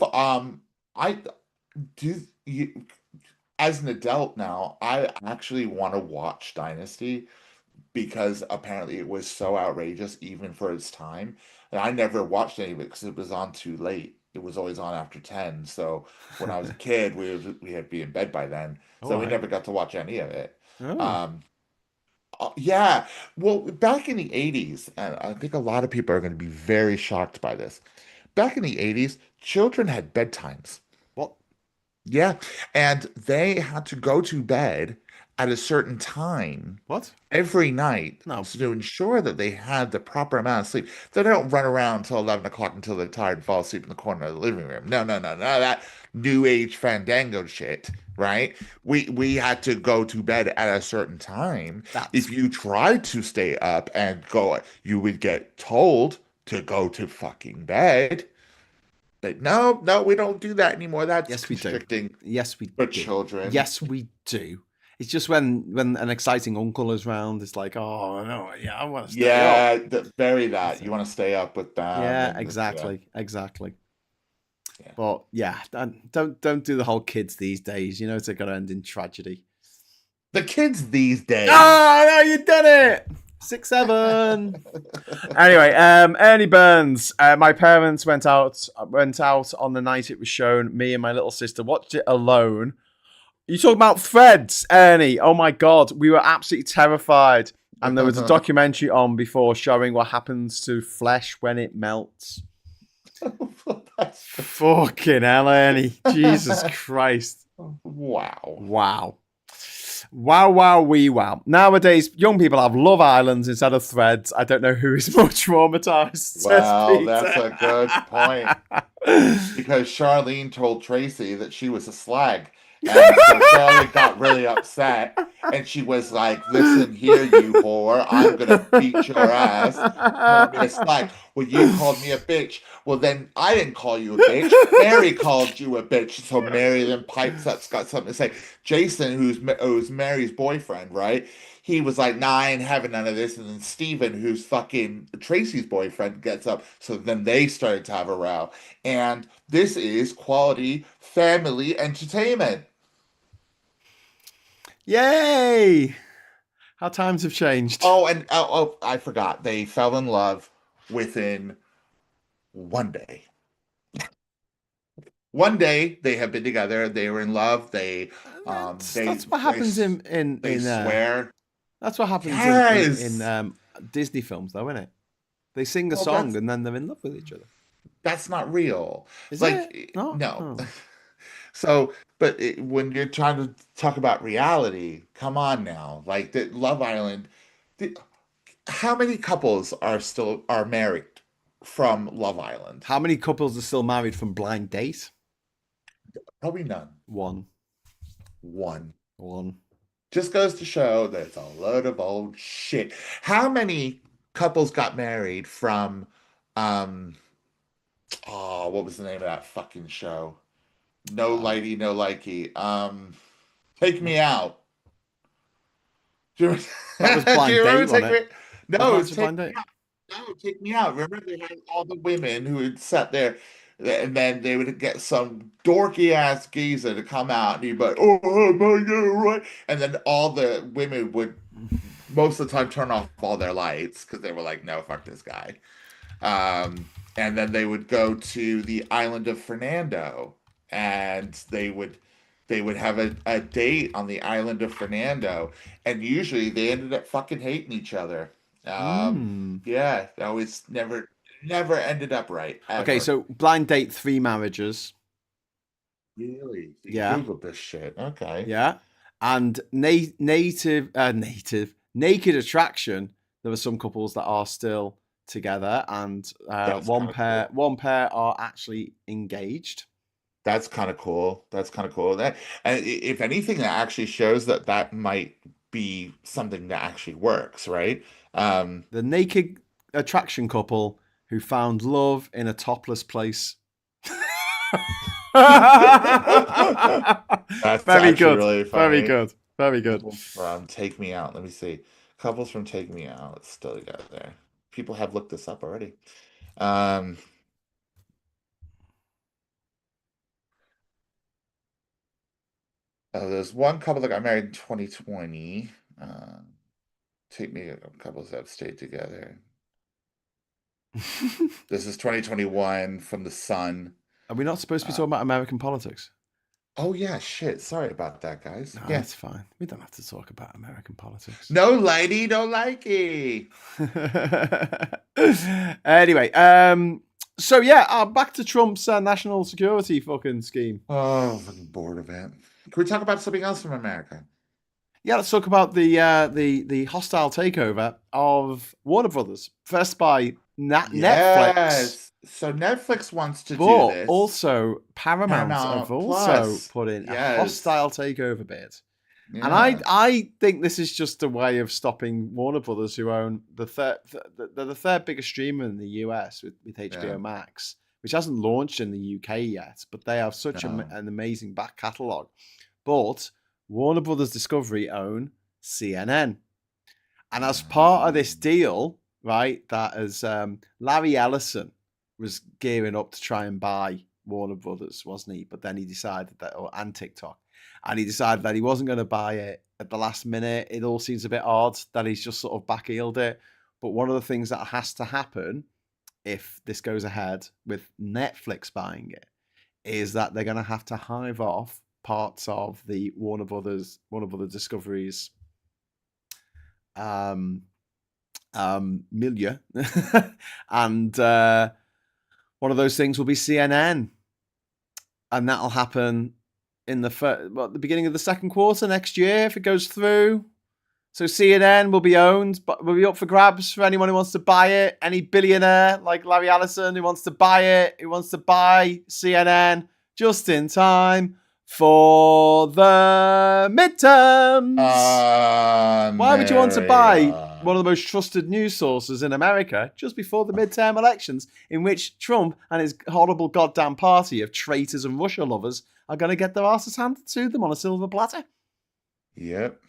As an adult now, I actually want to watch Dynasty because apparently it was so outrageous even for its time. And I never watched any of it because it was on too late. It was always on after 10. So when I was a kid, we had to be in bed by then. So we never got to watch any of it. Yeah. Well, back in the 80s, and I think a lot of people are going to be very shocked by this. Back in the 80s, children had bedtimes. What? Yeah. And they had to go to bed at a certain time. What? Every night. No. So to ensure that they had the proper amount of sleep. They don't run around until 11 o'clock until they're tired and fall asleep in the corner of the living room. No. None of that new age fandango shit, right? We had to go to bed at a certain time. If you tried to stay up and go, you would get told to go to fucking bed. But no, we don't do that anymore. That's constricting. Yes, we do. For children. Yes, we do. It's just when an exciting uncle is round, it's like, oh no, yeah, I want to stay up. Yeah, bury that. You want to stay up with them. Yeah, exactly. Yeah. But yeah, don't do the whole kids these days. You know, it's going to end in tragedy. The kids these days. Oh no, you did it. 6-7. Anyway, Ernie Burns. My parents went out on the night it was shown. Me and my little sister watched it alone. You talking about threads, Ernie? Oh my God, we were absolutely terrified. And there was a documentary on before showing what happens to flesh when it melts. Fucking hell, Ernie. Jesus Christ. Wow. Wow, wow, wee, wow. Nowadays, young people have Love Islands instead of Threads. I don't know who is more traumatized, says Well, Peter. that's a good point. Because Charlene told Tracy that she was a slag. And so Charlene got really upset. And she was like, listen here, you whore. I'm going to beat your ass. Call me a slag. Well, you called me a bitch. Well, then I didn't call you a bitch. Mary called you a bitch. So Mary then pipes up, got something to say. Jason, who's Mary's boyfriend, right? He was like, nah, I ain't having none of this. And then Steven, who's fucking Tracy's boyfriend, gets up. So then they started to have a row. And this is quality family entertainment. Yay! How times have changed. Oh, and I forgot. They fell in love within one day. One day they have been together. They were in love. That's what happens in swear. That's what happens in Disney films, though, isn't it? They sing a song and then they're in love with each other. That's not real. Is like it? No. Oh. So, but when you're trying to talk about reality, come on now. Like the Love Island, how many couples are married from Love Island? How many couples are still married from Blind Date? Probably none. One. Just goes to show that it's a load of old shit. How many couples got married from what was the name of that fucking show? No Lighty, No Likey. Take Me Out. Do you That was Blind Date, wasn't it? No, it was Blind Date. No, Take Me Out. Remember they had all the women who had sat there, and then they would get some dorky ass geezer to come out, and he'd be like, "Oh my God, right?" And then all the women would most of the time turn off all their lights because they were like, "No, fuck this guy." And then they would go to the island of Fernando, and they would have a date on the island of Fernando, and usually they ended up fucking hating each other. Yeah, they always never ended up right. Ever. Okay, so Blind Date, 3 marriages. Really? Yeah. Googled this shit. Okay. Yeah. And Naked Attraction, there are some couples that are still together, and one pair are actually engaged. That's kind of cool. And if anything, that actually shows that might be something that actually works, right? The Naked Attraction couple who found love in a topless place. That's very good. Really funny. Very good. From Take Me Out. Let me see. Couples from Take Me Out. Still together there. People have looked this up already. There's one couple that got married in 2020. Take Me Out. Couples that have stayed together. This is 2021 from The Sun. Are we not supposed to be talking about American politics? Oh, yeah, shit. Sorry about that, guys. No, yeah. That's fine. We don't have to talk about American politics. No lady, no likey. Anyway, so yeah, back to Trump's national security fucking scheme. Oh, I'm fucking bored of it. Can we talk about something else from America? Yeah, let's talk about the hostile takeover of Warner Brothers, first by Netflix. So Netflix wants to do this. But also Paramount have also put in a hostile takeover bid. Yeah. And I think this is just a way of stopping Warner Brothers, who own the third biggest streamer in the US with HBO Max, which hasn't launched in the UK yet, but they have such an amazing back catalogue. But Warner Brothers Discovery own CNN. And as part of this deal, right, that as Larry Ellison was gearing up to try and buy Warner Brothers, wasn't he? But then he decided and TikTok. And he decided that he wasn't going to buy it at the last minute. It all seems a bit odd that he's just sort of back-heeled it. But one of the things that has to happen if this goes ahead with Netflix buying it is that they're going to have to hive off parts of the Warner Brothers Discovery's milieu. And one of those things will be CNN. And that'll happen in the beginning of the second quarter next year if it goes through. So CNN will be owned, but will be up for grabs for anyone who wants to buy it. Any billionaire like Larry Ellison who wants to buy it, who wants to buy CNN just in time for the midterms. Why would you want to buy one of the most trusted news sources in America just before the midterm elections, in which Trump and his horrible goddamn party of traitors and Russia lovers are going to get their asses handed to them on a silver platter? Yep.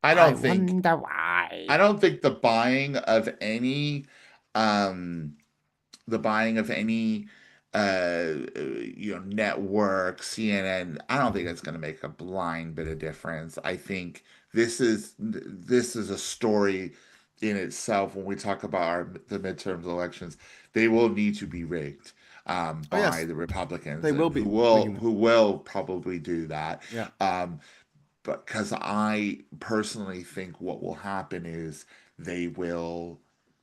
I wonder why. I don't think the buying of any network, CNN, I don't think it's going to make a blind bit of difference. I think this is a story in itself. When we talk about the midterms elections, they will need to be rigged by the Republicans. They will be. Who will probably do that. Yeah. But because I personally think what will happen is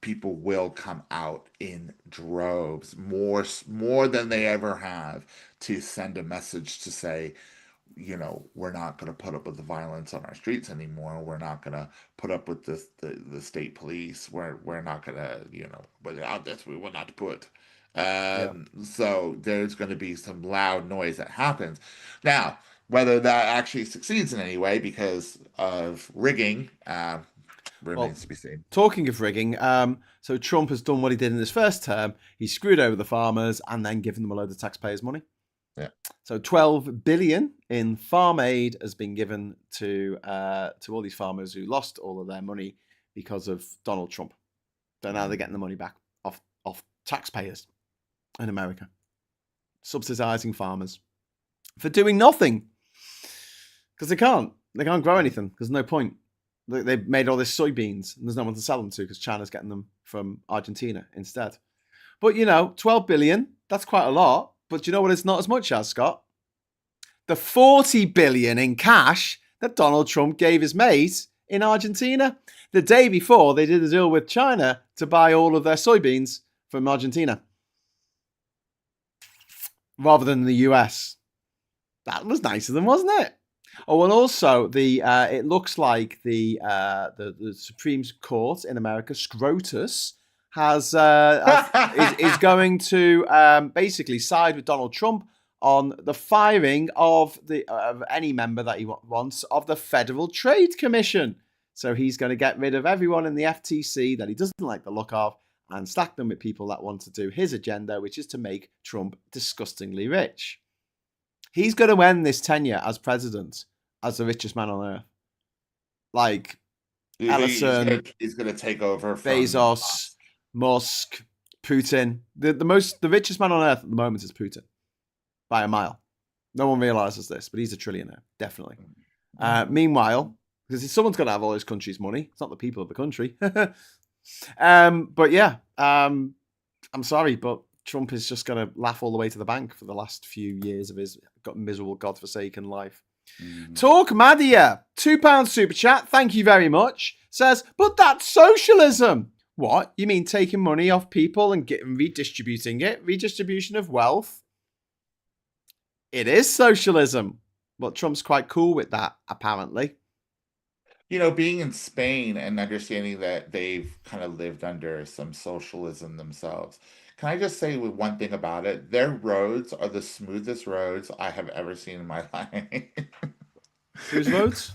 people will come out in droves, more than they ever have, to send a message to say, we're not going to put up with the violence on our streets anymore. We're not going to put up with the state police. We're not going to, without this, we will not put. So there's going to be some loud noise that happens. Now, whether that actually succeeds in any way because of rigging remains to be seen. Talking of rigging, so Trump has done what he did in his first term. He screwed over the farmers and then given them a load of taxpayers' money. Yeah. So $12 billion in farm aid has been given to all these farmers who lost all of their money because of Donald Trump. So now they're getting the money back off taxpayers in America, subsidizing farmers for doing nothing. Because they can't grow anything. There's no point. They've made all this soybeans and there's no one to sell them to because China's getting them from Argentina instead. But, 12 billion, that's quite a lot. But you know what it's not as much as, Scott? The 40 billion in cash that Donald Trump gave his mate in Argentina. The day before, they did a deal with China to buy all of their soybeans from Argentina, rather than the US. That was nice of them, wasn't it? Oh, and also it looks like the Supreme Court in America, SCOTUS, is going to basically side with Donald Trump on the firing of any member that he wants of the Federal Trade Commission. So he's going to get rid of everyone in the FTC that he doesn't like the look of and stack them with people that want to do his agenda, which is to make Trump disgustingly rich. He's going to end this tenure as president as the richest man on earth. Like Ellison, he's going to take over from Bezos, Musk, Putin. The richest man on earth at the moment is Putin, by a mile. No one realizes this, but he's a trillionaire, definitely. Meanwhile, because someone's got to have all this country's money. It's not the people of the country. But yeah, I'm sorry, but Trump is just going to laugh all the way to the bank for the last few years of his miserable, godforsaken life. Talk Madia, £2 super chat, thank you very much, says, but that's socialism. What? You mean taking money off people and redistributing it? Redistribution of wealth? It is socialism. But Trump's quite cool with that, apparently. Being in Spain and understanding that they've kind of lived under some socialism themselves. Can I just say one thing about it? Their roads are the smoothest roads I have ever seen in my life. Whose roads?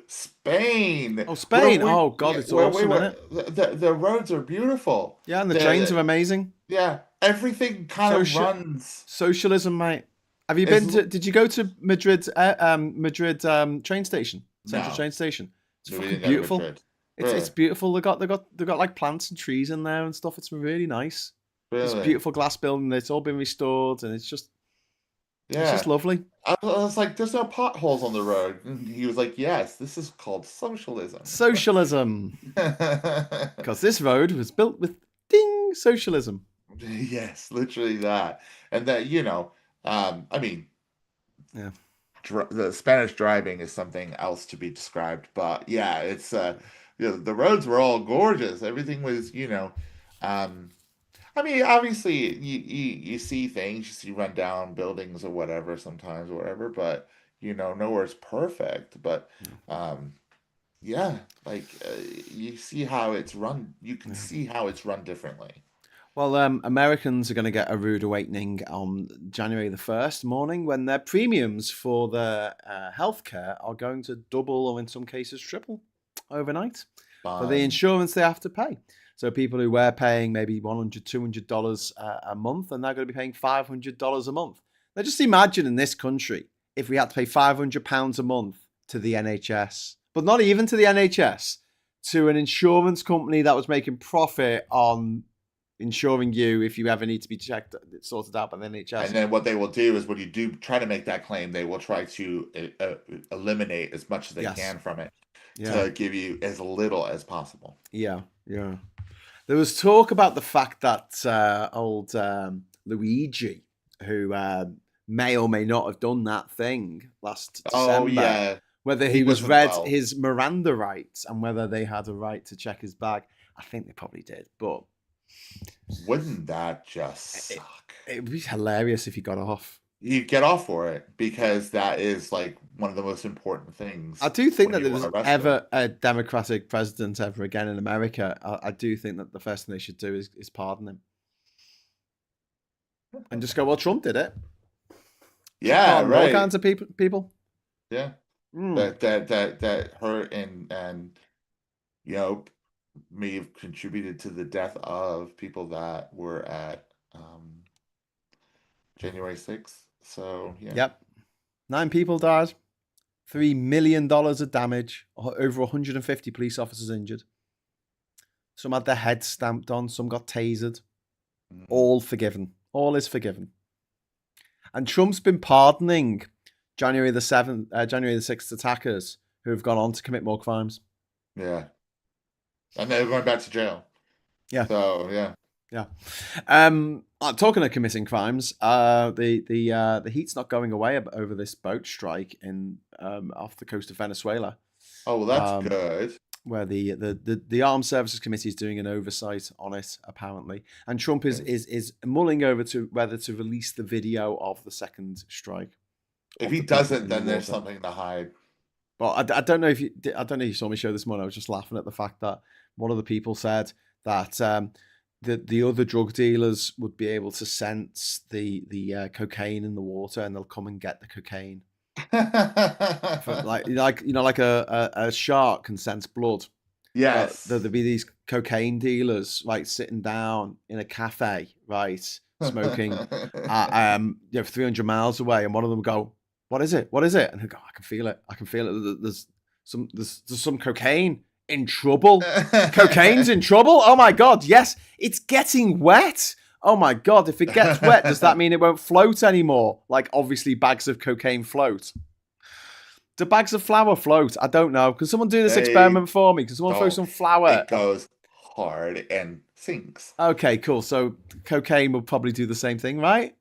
Spain. Oh, Spain. Oh, God, it's awesome, isn't it? The roads are beautiful. Yeah, and the trains are amazing. Yeah, everything kind of runs. Socialism, mate. Have you been to? Did you go to Madrid train station? Central train station. It's fucking beautiful. It's beautiful. They got like plants and trees in there and stuff. It's really nice. Really? It's a beautiful glass building. It's all been restored, and it's just lovely. I was like, "There's no potholes on the road." And he was like, "Yes, this is called socialism." Socialism, because this road was built with socialism. Yes, literally that, and that I mean, yeah. The Spanish driving is something else to be described, but yeah, it's the roads were all gorgeous. Everything was, I mean, obviously, you see things, you see rundown buildings or whatever sometimes or whatever, but nowhere's perfect. But um, yeah, like you see how it's run. You can Yeah. see how it's run differently. Well, Americans are going to get a rude awakening on January the 1st morning when their premiums for their healthcare are going to double or in some cases triple overnight for the Fun. insurance they have to pay. So people who were paying maybe $100, $200 a month are now going to be paying $500 a month. Now just imagine in this country if we had to pay £500 a month to the NHS, but not even to the NHS, to an insurance company that was making profit on insuring you if you ever need to be checked, sorted out by the NHS. And then what they will do is when you do try to make that claim, they will try to eliminate as much as they can from it to give you as little as possible. Yeah. There was talk about the fact that old Luigi, who may or may not have done that thing last December, whether he was read his Miranda rights and whether they had a right to check his bag. I think they probably did, but wouldn't that just suck? It would be hilarious if he got off. You get off for it because that is like one of the most important things. I do think that if there's ever a Democratic president ever again in America, I do think that the first thing they should do is pardon him. And just go, well, Trump did it. Yeah, right. All kinds of people. Yeah. That hurt and may have contributed to the death of people that were at January 6th. So, yeah. Yep. 9 people died. $3 million of damage. Over 150 police officers injured. Some had their heads stamped on. Some got tasered. All forgiven. All is forgiven. And Trump's been pardoning January the 6th attackers who have gone on to commit more crimes. Yeah. And they're going back to jail. Yeah. So, yeah. Yeah. Talking of committing crimes, the heat's not going away over this boat strike in off the coast of Venezuela. Oh, well, that's good. Where the Armed Services Committee is doing an oversight on it, apparently, and Trump is mulling over to whether to release the video of the second strike. If he doesn't, then there's something to hide. But I don't know if you saw me show this morning. I was just laughing at the fact that one of the people said that the other drug dealers would be able to sense the cocaine in the water, and they'll come and get the cocaine. like a shark can sense blood. Yes. There'll be these cocaine dealers sitting down in a cafe, smoking 300 miles away, and one of them will go, what is it? And he'll go, I can feel it. There's some cocaine in trouble. Cocaine's in trouble. Oh my God. Yes. It's getting wet. Oh my God. If it gets wet, does that mean it won't float anymore? Like obviously bags of cocaine float. Do bags of flour float? I don't know. Can someone do this experiment for me? Can someone throw some flour? It goes hard and sinks. Okay, cool. So cocaine will probably do the same thing, right?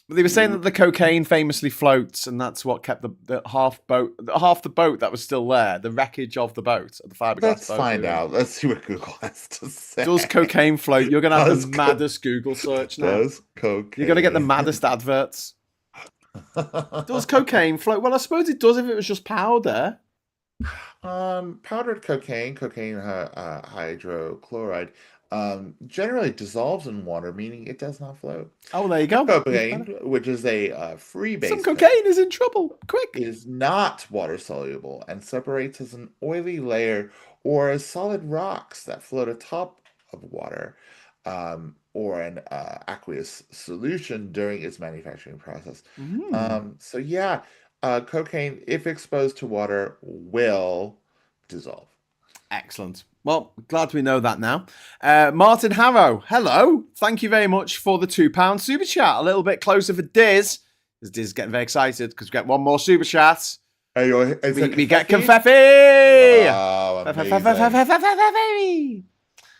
But they were saying that the cocaine famously floats, and that's what kept the half the boat that was still there, the wreckage of the boat, the fiberglass boat. Let's find out. Let's see what Google has to say. Does cocaine float? You're gonna have the maddest Google search now. Does cocaine? You're gonna get the maddest adverts. Does cocaine float? Well, I suppose it does if it was just powder. Powdered cocaine hydrochloride, generally dissolves in water, meaning it does not float. Oh, there you go. Cocaine, which is a free base. Some cocaine is in trouble. Quick. Is not water soluble and separates as an oily layer or as solid rocks that float atop of water, or an aqueous solution during its manufacturing process. So yeah, cocaine, if exposed to water, will dissolve. Excellent. Well, glad we know that now. Martin Harrow, hello. Thank you very much for the £2 super chat. A little bit closer for Diz. Because Diz is getting very excited because we get one more super chat. We get confetti. Wow,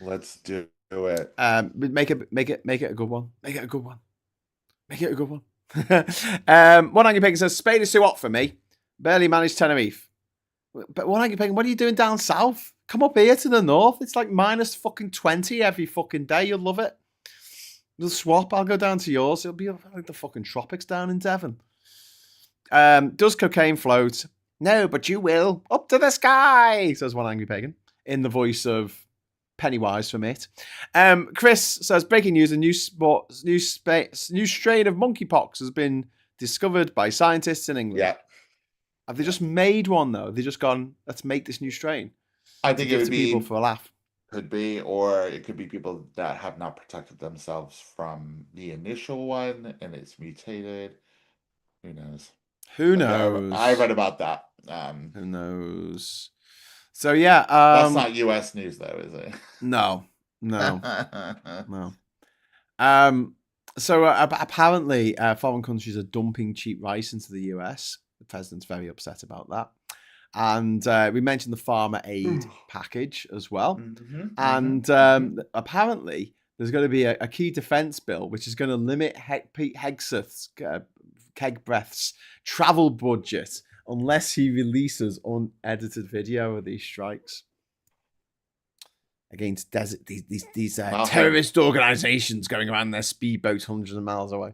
let's do it. Make it a good one. Make it a good one. One Angry Pagan says, Spain is too hot for me. Barely managed Tenerife. But One Angry Pagan, what are you doing down south? Come up here to the north. It's like minus fucking 20 every fucking day. You'll love it. We'll swap. I'll go down to yours. It'll be like the fucking tropics down in Devon. Does cocaine float? No, but you will. Up to the sky, says one angry pagan in the voice of Pennywise from It. Chris says, breaking news, a new strain of monkeypox has been discovered by scientists in England. Yeah. Have they just made one, though? They've just gone, let's make this new strain. I think it would be people for a laugh. Could be, or it could be people that have not protected themselves from the initial one and it's mutated. Who knows? Who knows? I read about that. Who knows? So yeah, that's not U.S. news, though, is it? No. So apparently, foreign countries are dumping cheap rice into the US. The president's very upset about that. And we mentioned the farmer aid package as well. And apparently, there's going to be a key defense bill which is going to limit Hegseth's Kegbreath's travel budget unless he releases unedited video of these strikes against these terrorist organizations going around their speedboats hundreds of miles away.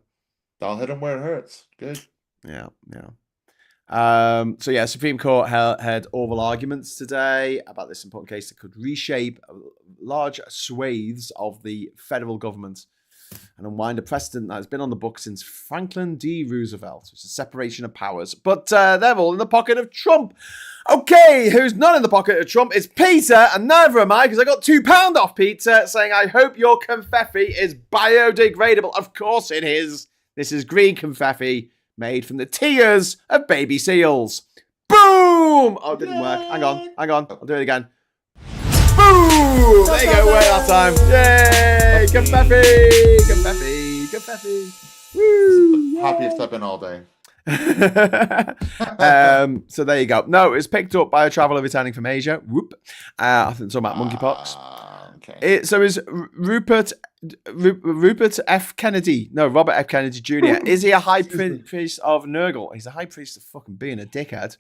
I'll hit them where it hurts. Good. Yeah. So Supreme Court had oral arguments today about this important case that could reshape large swathes of the federal government and unwind a precedent that has been on the books since Franklin D. Roosevelt, which is separation of powers. But they're all in the pocket of Trump. Okay, who's not in the pocket of Trump is Peter, and neither am I, because I got £2 off Peter, saying, I hope your confetti is biodegradable. Of course it is. This is green confetti made from the tears of baby seals. Boom! Oh, it didn't work. Hang on. I'll do it again. Boom! There you go. Way that time. Yay! Confetti. Woo! Happiest I've been all day. So there you go. No, it was picked up by a traveller returning from Asia. Whoop. I think it's talking about monkeypox. Okay. So is Robert F. Kennedy Jr. Is he a high priest of Nurgle? He's a high priest of fucking being a dickhead.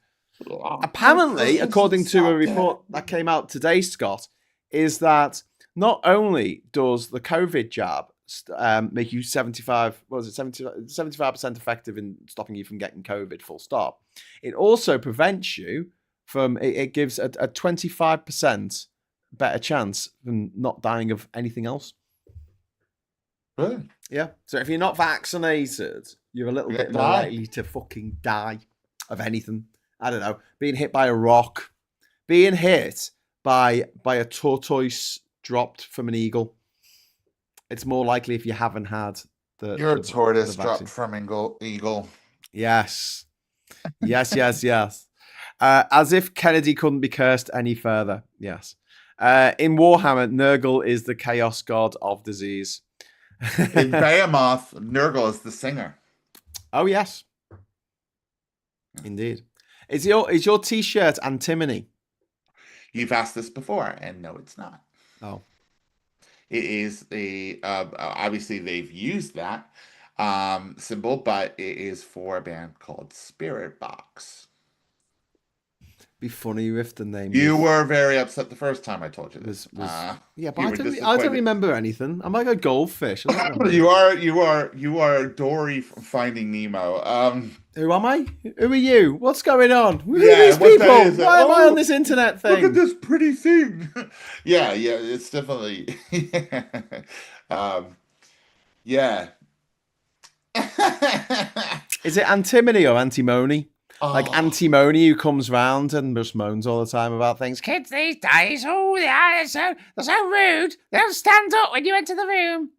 Apparently, according to a report that came out today, Scott, is that not only does the COVID jab make you 75% effective in stopping you from getting COVID, full stop, it also prevents you from, it gives a 25% better chance than not dying of anything else. Really? Yeah. So if you're not vaccinated, you're a little bit more likely to fucking die of anything. I don't know, being hit by a rock, being hit by a tortoise dropped from an eagle. It's more likely if you haven't had You're a tortoise dropped from eagle. Yes. As if Kennedy couldn't be cursed any further. Yes. In Warhammer, Nurgle is the chaos god of disease. In Behemoth, Nurgle is the singer. Oh, yes. Indeed. Is your T-shirt antimony? You've asked this before, and no, it's not. Oh. It is obviously they've used that symbol, but it is for a band called Spirit Box. Be funny if the name. You were very upset the first time I told you this. Yeah, but I don't remember anything. I'm like a goldfish. You are Dory from Finding Nemo. Who am I? Who are you? What's going on? Who are these what people? day is it? Why am I on this internet thing? Look at this pretty thing. yeah, it's definitely. Yeah. Is it antimony or antimony? Like antimony, who comes round and just moans all the time about things. Kids these days, they're so rude. They don't stand up when you enter the room.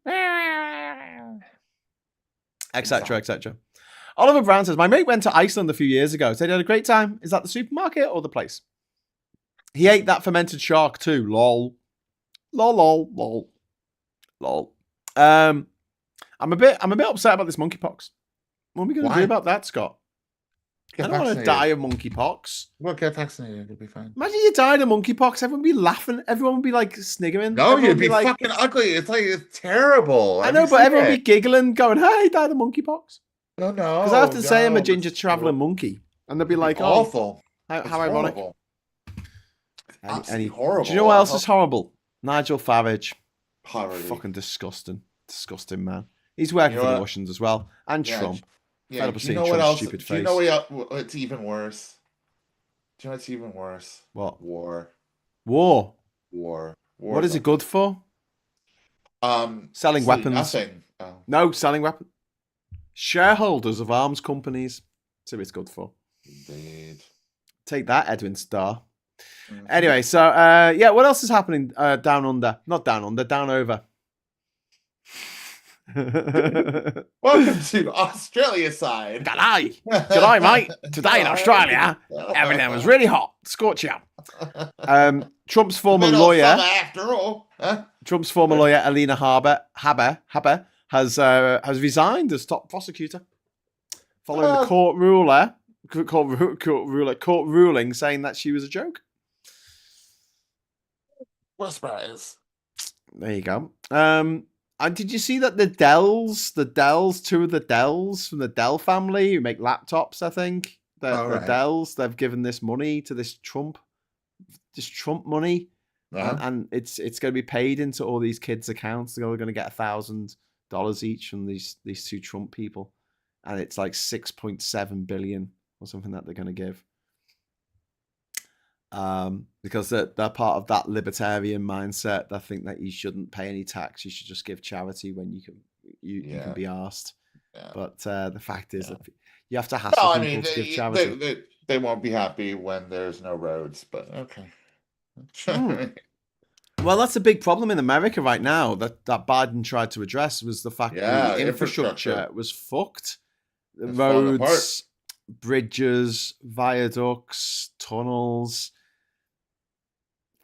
Etc. Oliver Brown says, my mate went to Iceland a few years ago. Said he had a great time. Is that the supermarket or the place? He ate that fermented shark too. Lol. I'm a bit upset about this monkeypox. What are we going to do about that, Scott? I don't want to die of monkeypox. Well, get vaccinated. It'll be fine. Imagine you died of monkeypox. Everyone would be laughing. Everyone would be like sniggering. No, you'd be like, fucking ugly. It's terrible. I know, but everyone would be giggling, going, hey, he died of monkeypox. No. Because I have to say I'm a ginger traveling monkey. And they'll be like, awful. How ironic. Absolutely horrible. Do you know what else is horrible? Nigel Farage. Poverty. Fucking disgusting man. He's working for the Russians as well, and Trump. Yeah. Do you know what else? Stupid face. Do you know what's even worse? Do you know what's even worse? What? War. What is it good for? Selling weapons. Nothing. Oh. No, selling weapons. Shareholders of arms companies. That's what it's good for. Indeed. Take that, Edwin Starr. Mm-hmm. Anyway, so what else is happening down under? Not down under, down over. Welcome to Australia side. G'day, mate. Today in Australia, everything was really hot, scorching up. Trump's former lawyer, after all. Trump's former lawyer, Alina Haber, has resigned as top prosecutor following the court ruling saying that she was a joke. What a surprise. There you go. And did you see that the Dells, two of the Dells from the Dell family who make laptops, I think, the Dells, they've given this money to this Trump money, and it's going to be paid into all these kids' accounts. They're going to get $1,000 each from these two Trump people, and it's like 6.7 billion or something that they're going to give. Because they're part of that libertarian mindset. They think that you shouldn't pay any tax. You should just give charity when you can be asked. Yeah. But the fact is that you have to hassle people to give charity. They won't be happy when there's no roads, but okay. Well, that's a big problem in America right now that Biden tried to address was the fact that the infrastructure was fucked. The roads, bridges, viaducts, tunnels,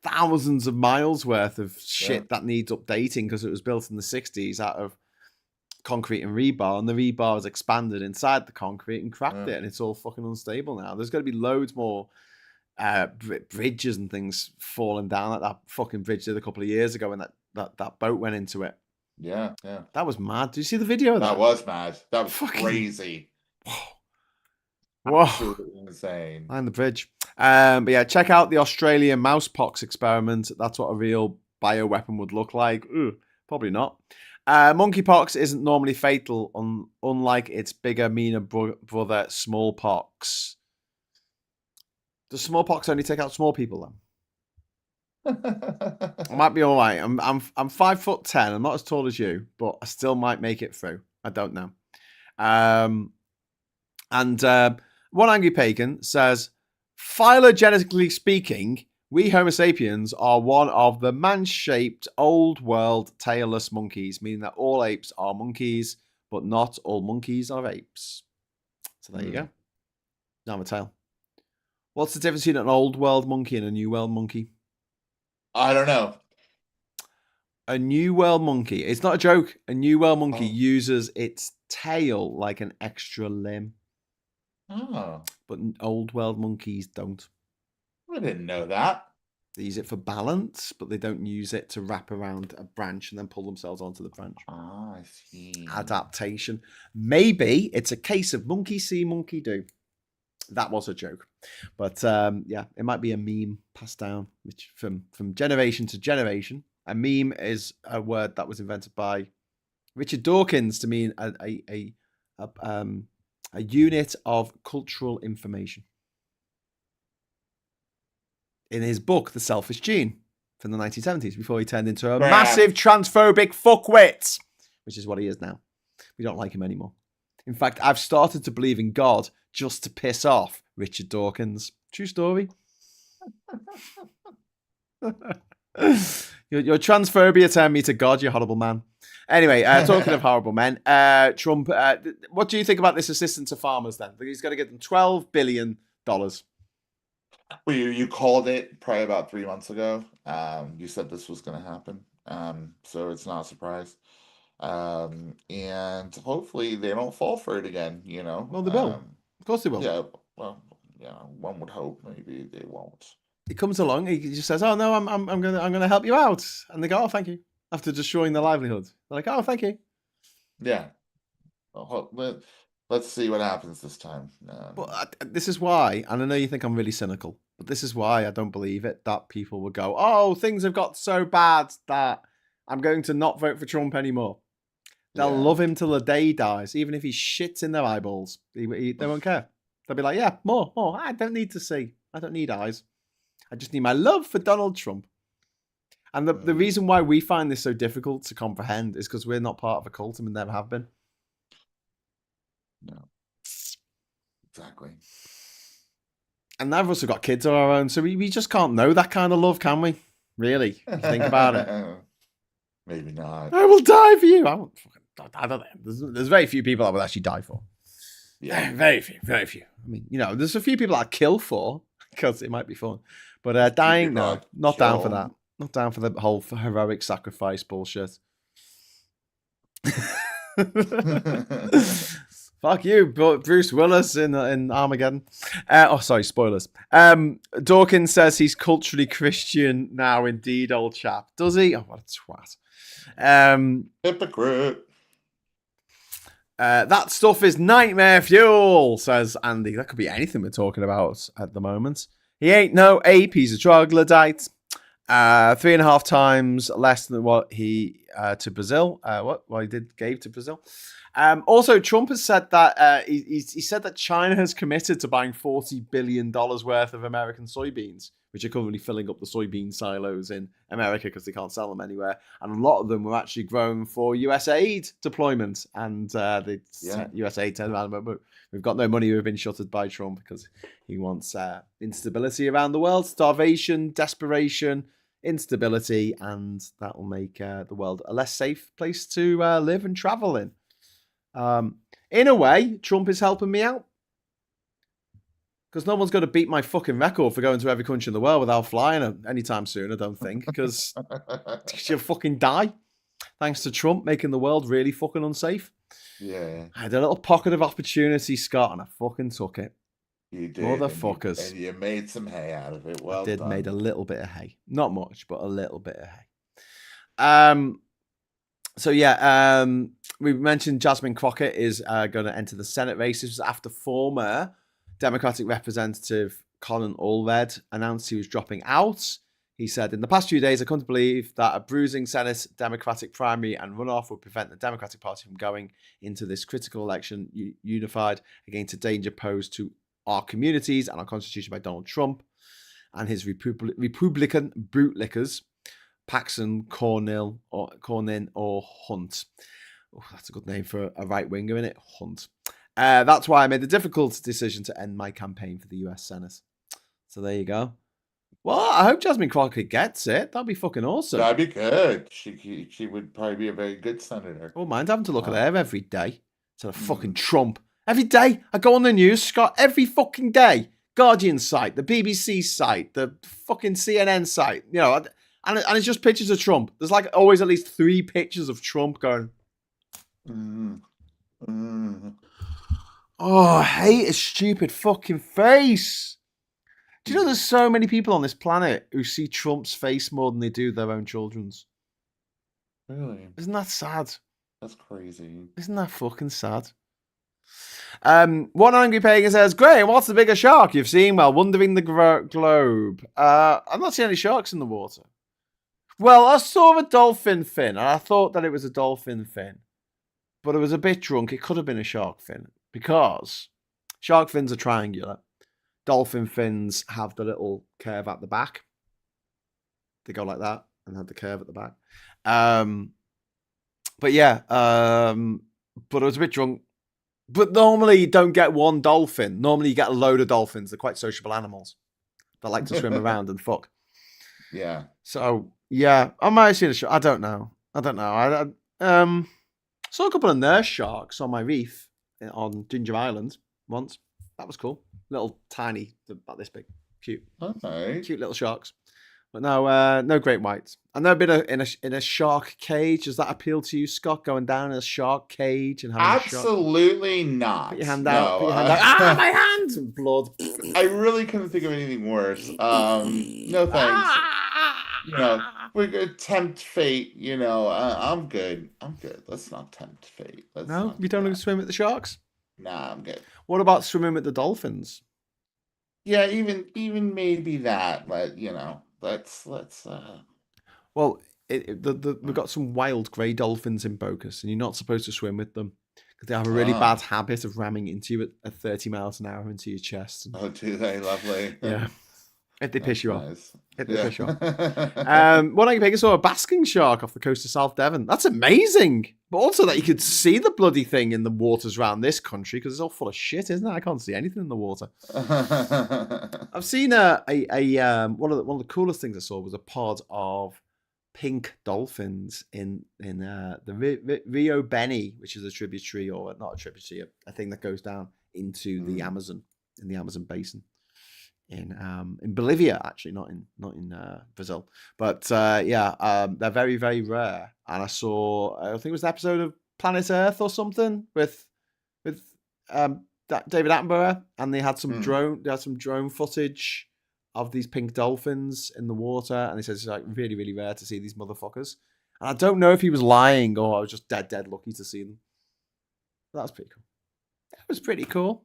thousands of miles worth of shit that needs updating because it was built in the 60s out of concrete and rebar, and the rebar has expanded inside the concrete and cracked it, and it's all fucking unstable now. There's going to be loads more bridges and things falling down, like that fucking bridge did a couple of years ago when that boat went into it. Yeah. That was mad. Did you see the video of that? That was mad. That was fucking crazy. Whoa. Absolutely insane. And the bridge. But yeah, check out the Australian mousepox experiment. That's what a real bioweapon would look like. Ooh, probably not. Monkeypox isn't normally fatal, unlike its bigger, meaner brother, smallpox. Does smallpox only take out small people then? I might be all right. I'm 5'10". I'm not as tall as you, but I still might make it through. I don't know. One angry pagan says, phylogenetically speaking, we Homo sapiens are one of the man-shaped old world tailless monkeys, meaning that all apes are monkeys, but not all monkeys are apes. So there you go. Now I'm a tail. What's the difference between an old world monkey and a new world monkey? I don't know. A new world monkey. It's not a joke. A new world monkey uses its tail like an extra limb. Oh. But old world monkeys don't. I didn't know that. They use it for balance, but they don't use it to wrap around a branch and then pull themselves onto the branch. Ah, I see. Adaptation. Maybe it's a case of monkey see, monkey do. That was a joke. But it might be a meme passed down which from generation to generation. A meme is a word that was invented by Richard Dawkins to mean a unit of cultural information. In his book, The Selfish Gene, from the 1970s, before he turned into a massive transphobic fuckwit, which is what he is now. We don't like him anymore. In fact, I've started to believe in God just to piss off Richard Dawkins. True story. Your transphobia turned me to God, you horrible man. Anyway, talking of horrible men, Trump, what do you think about this assistance to farmers then? He's going to give them $12 billion. Well, you called it probably about 3 months ago. You said this was going to happen. So it's not a surprise. And hopefully they don't fall for it again, you know. Well, they will. Of course they will. Yeah, well, one would hope maybe they won't. He comes along, he just says, "Oh no, I'm gonna help you out," and they go, "Oh, thank you." After destroying their livelihood, they're like, "Oh, thank you." Yeah. Well, Let's see what happens this time. But this is why, and I know you think I'm really cynical, but this is why I don't believe it, that people will go, oh, things have got so bad that I'm going to not vote for Trump anymore. They'll love him till the day he dies, even if he shits in their eyeballs. They won't care. They'll be like, yeah, more. I don't need to see. I don't need eyes. I just need my love for Donald Trump. And the reason why we find this so difficult to comprehend is because we're not part of a cult and we never have been. No. Exactly. And neither of us have got kids of our own, so we just can't know that kind of love, can we? Really? If you think about it. Maybe not. I will die for you. I don't know. There's very few people I would actually die for. Yeah. Very few. I mean, there's a few people I'd kill for because it might be fun. But dying, no. Not down for that. Not down for the whole heroic sacrifice bullshit. Fuck you, Bruce Willis in Armageddon. Sorry, spoilers. Dawkins says he's culturally Christian now, indeed, old chap. Does he? Oh, what a twat. Hypocrite. That stuff is nightmare fuel, says Andy. That could be anything we're talking about at the moment. He ain't no ape, he's a troglodyte. 3.5 times less than what he to Brazil. What he gave to Brazil. Also, Trump has said that he said that China has committed to buying $40 billion worth of American soybeans, which are currently filling up the soybean silos in America because they can't sell them anywhere. And a lot of them were actually grown for US aid deployment. And the US aid turned around, but we've got no money. We've been shuttered by Trump because he wants instability around the world, starvation, desperation, instability, and that will make the world a less safe place to live and travel in. In a way, Trump is helping me out. Because no one's going to beat my fucking record for going to every country in the world without flying anytime soon, I don't think. Because you'll fucking die. Thanks to Trump making the world really fucking unsafe. Yeah. I had a little pocket of opportunity, Scott, and I fucking took it. You did. Motherfuckers. And you made some hay out of it. Well I did, done. made a little bit of hay. Not much, but a little bit of hay. So yeah, we mentioned Jasmine Crockett is going to enter the Senate race. This was after former Democratic Representative Colin Allred announced he was dropping out. He said, in the past few days, I come to believe that a bruising Senate Democratic primary and runoff would prevent the Democratic Party from going into this critical election unified against the danger posed to our communities and our Constitution by Donald Trump and his Republican bootlickers. Paxson, Cornyn, or Hunt. Oh, that's a good name for a right-winger, isn't it? Hunt. That's why I made the difficult decision to end my campaign for the US Senate. So there you go. Well, I hope Jasmine Crockett gets it. That'd be fucking awesome. That'd be good. She would probably be a very good senator. I wouldn't mind having to look at her every day. To the fucking Trump. Every day I go on the news, Scott, every fucking day. Guardian site, the BBC site, the fucking CNN site, and it's just pictures of Trump. There's like always at least 3 pictures of Trump going. Oh, I hate his stupid fucking face. Do you know there's so many people on this planet who see Trump's face more than they do their own children's? Really? Isn't that sad? That's crazy. Isn't that fucking sad? One angry pagan says, Graham, what's the biggest shark you've seen while wandering the globe? I've not seen any sharks in the water. Well, I saw a dolphin fin, and I thought that it was a dolphin fin. But I was a bit drunk. It could have been a shark fin, because shark fins are triangular. Dolphin fins have the little curve at the back. They go like that, and have the curve at the back. But I was a bit drunk. But normally you don't get one dolphin. Normally you get a load of dolphins. They're quite sociable animals. They like to swim around and fuck. Yeah. So, yeah. I might have seen a shark. I don't know. I saw a couple of nurse sharks on my reef on Ginger Island once. That was cool. Little tiny, about this big. Cute. Okay. Cute little sharks. But no great whites. I've never been in a shark cage. Does that appeal to you, Scott? Going down in a shark cage and having absolutely not. Put your hand out. Put your hand out. Ah, my hand! Blood. I really couldn't think of anything worse. No thanks. We're gonna tempt fate. I'm good. Let's not tempt fate. No, you don't want to swim with the sharks. Nah, I'm good. What about swimming with the dolphins? Yeah, even maybe that, but let's. Well, we've got some wild grey dolphins in Bocas, and you're not supposed to swim with them because they have a really bad habit of ramming into you at 30 miles an hour into your chest. And, Oh, do they? Lovely. yeah. If they piss you off. Nice. If they piss you off. One I saw a basking shark off the coast of South Devon. That's amazing. But also that you could see the bloody thing in the waters around this country because it's all full of shit, isn't it? I can't see anything in the water. I've seen one of the coolest things I saw was a pod of pink dolphins in the Rio Beni, which is a tributary, or not a tributary, a thing that goes down into the Amazon, in the Amazon basin. In Bolivia, actually, not in Brazil, but they're very, very rare. And I think it was an episode of Planet Earth or something with David Attenborough, and they had some drone footage of these pink dolphins in the water, and he says it's like really, really rare to see these motherfuckers. And I don't know if he was lying or I was just dead lucky to see them. But that was pretty cool. That was pretty cool.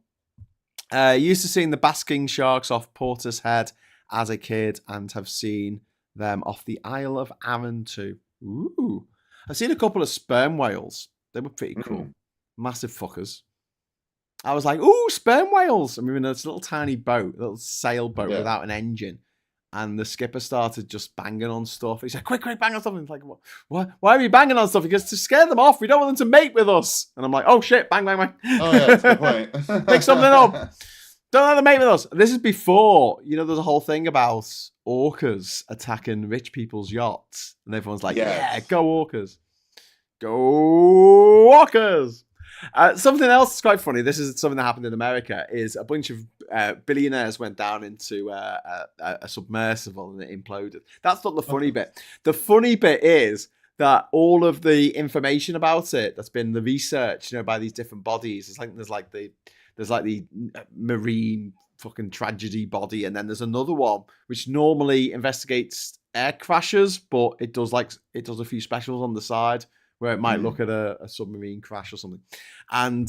Used to seeing the basking sharks off Portishead as a kid and have seen them off the Isle of Arran too. Ooh. I've seen a couple of sperm whales. They were pretty cool. Massive fuckers. I was like, ooh, sperm whales. And we were in this little tiny boat, little sailboat without an engine. And the skipper started just banging on stuff. He said, quick, bang on stuff. And he's like, what? Why are you banging on stuff? He goes, to scare them off. We don't want them to mate with us. And I'm like, oh shit, bang. Oh yeah, that's a good point. Pick something up. Don't let them mate with us. This is before, there's a whole thing about orcas attacking rich people's yachts. And everyone's like, yeah, go orcas. Go orcas. Something else that's quite funny, this is something that happened in America, is a bunch of billionaires went down into a submersible and it imploded. That's not the funny bit. The funny bit is that all of the information about it that's been the research, by these different bodies, it's like there's the marine fucking tragedy body, and then there's another one which normally investigates air crashes, but it does a few specials on the side where it might look at a submarine crash or something. And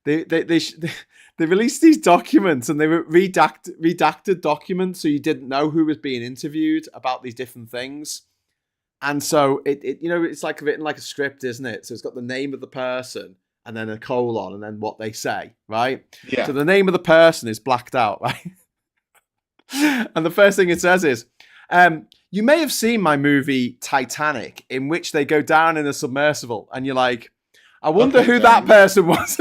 they released these documents, and they were redacted documents, so you didn't know who was being interviewed about these different things. And so it's like written like a script, isn't it? So it's got the name of the person and then a colon and then what they say, right? Yeah. So the name of the person is blacked out, right? And the first thing it says is, you may have seen my movie Titanic, in which they go down in a submersible, and you're like, I wonder who that person was.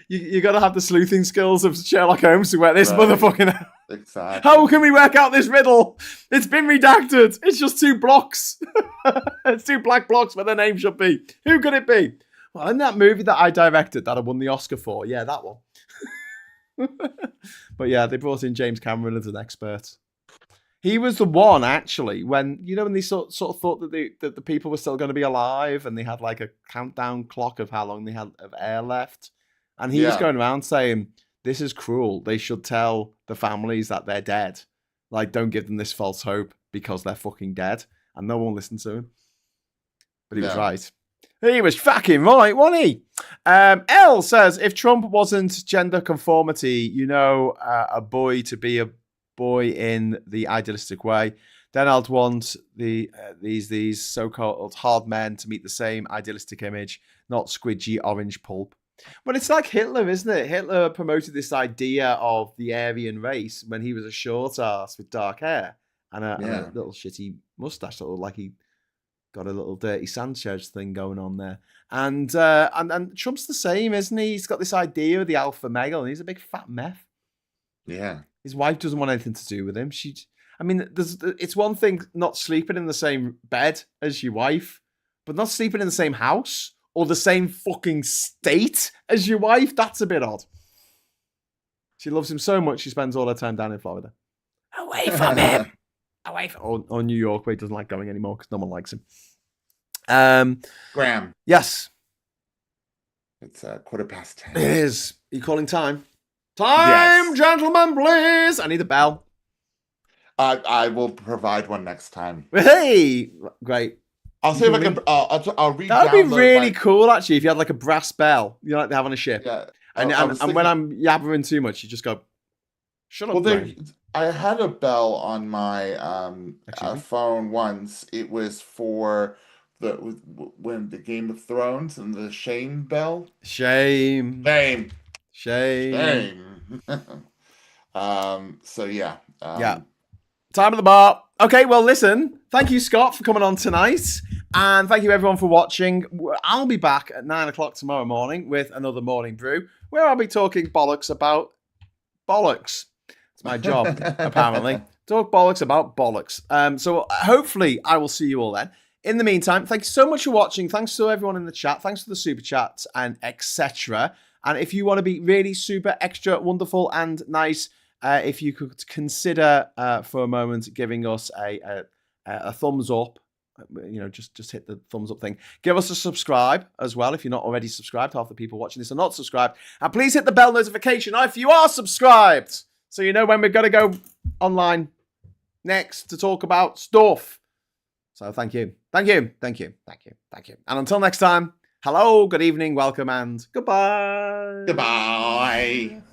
You got to have the sleuthing skills of Sherlock Holmes to work this motherfucking out. Exactly. How can we work out this riddle? It's been redacted. It's just 2 blocks. It's 2 black blocks where the name should be. Who could it be? Well, in that movie that I directed that I won the Oscar for, yeah, that one. But yeah, they brought in James Cameron as an expert. He was the one, actually, when they sort of thought that the people were still going to be alive, and they had like a countdown clock of how long they had of air left. And he was going around saying, this is cruel. They should tell the families that they're dead. Like, don't give them this false hope because they're fucking dead. And no one listened to him. But he was right. He was fucking right, wasn't he? L says, if Trump wasn't gender conformity, a boy to be a boy in the idealistic way, then I'd want these so-called hard men to meet the same idealistic image, not squidgy orange pulp. But it's like Hitler, isn't it? Hitler promoted this idea of the Aryan race when he was a short ass with dark hair and a little shitty mustache that looked like he got a little dirty Sanchez thing going on there. And Trump's the same, isn't he? He's got this idea of the alpha male, and he's a big fat meth. Yeah. His wife doesn't want anything to do with him. It's one thing not sleeping in the same bed as your wife, but not sleeping in the same house or the same fucking state as your wife. That's a bit odd. She loves him so much, she spends all her time down in Florida. Away from him. Away from or New York, where he doesn't like going anymore because no one likes him. Graham. Yes. It's 10:15. It is. Are you calling time? Time, gentlemen, please. I need a bell. I will provide one next time. Hey, great. I'll see if I can. I'll read. That would be really cool, actually, if you had like a brass bell, you know, like they have on a ship. Yeah. And when I'm yabbering too much, you just go, shut up. Well, I had a bell on my phone once. It was for when the Game of Thrones and the shame bell. Shame. So yeah. Yeah. Time at the bar. Okay, well, listen. Thank you, Scott, for coming on tonight. And thank you, everyone, for watching. I'll be back at 9 o'clock tomorrow morning with another Morning Brew, where I'll be talking bollocks about bollocks. It's my job, apparently. Talk bollocks about bollocks. So hopefully I will see you all then. In the meantime, thank you so much for watching. Thanks to everyone in the chat. Thanks for the super chats and etc. And if you want to be really super extra wonderful and nice, if you could consider for a moment giving us a thumbs up, you know, just hit the thumbs up thing. Give us a subscribe as well if you're not already subscribed. Half the people watching this are not subscribed. And please hit the bell notification if you are subscribed, so you know when we're going to go online next to talk about stuff. So thank you. And until next time, hello, good evening, welcome, and goodbye. Goodbye.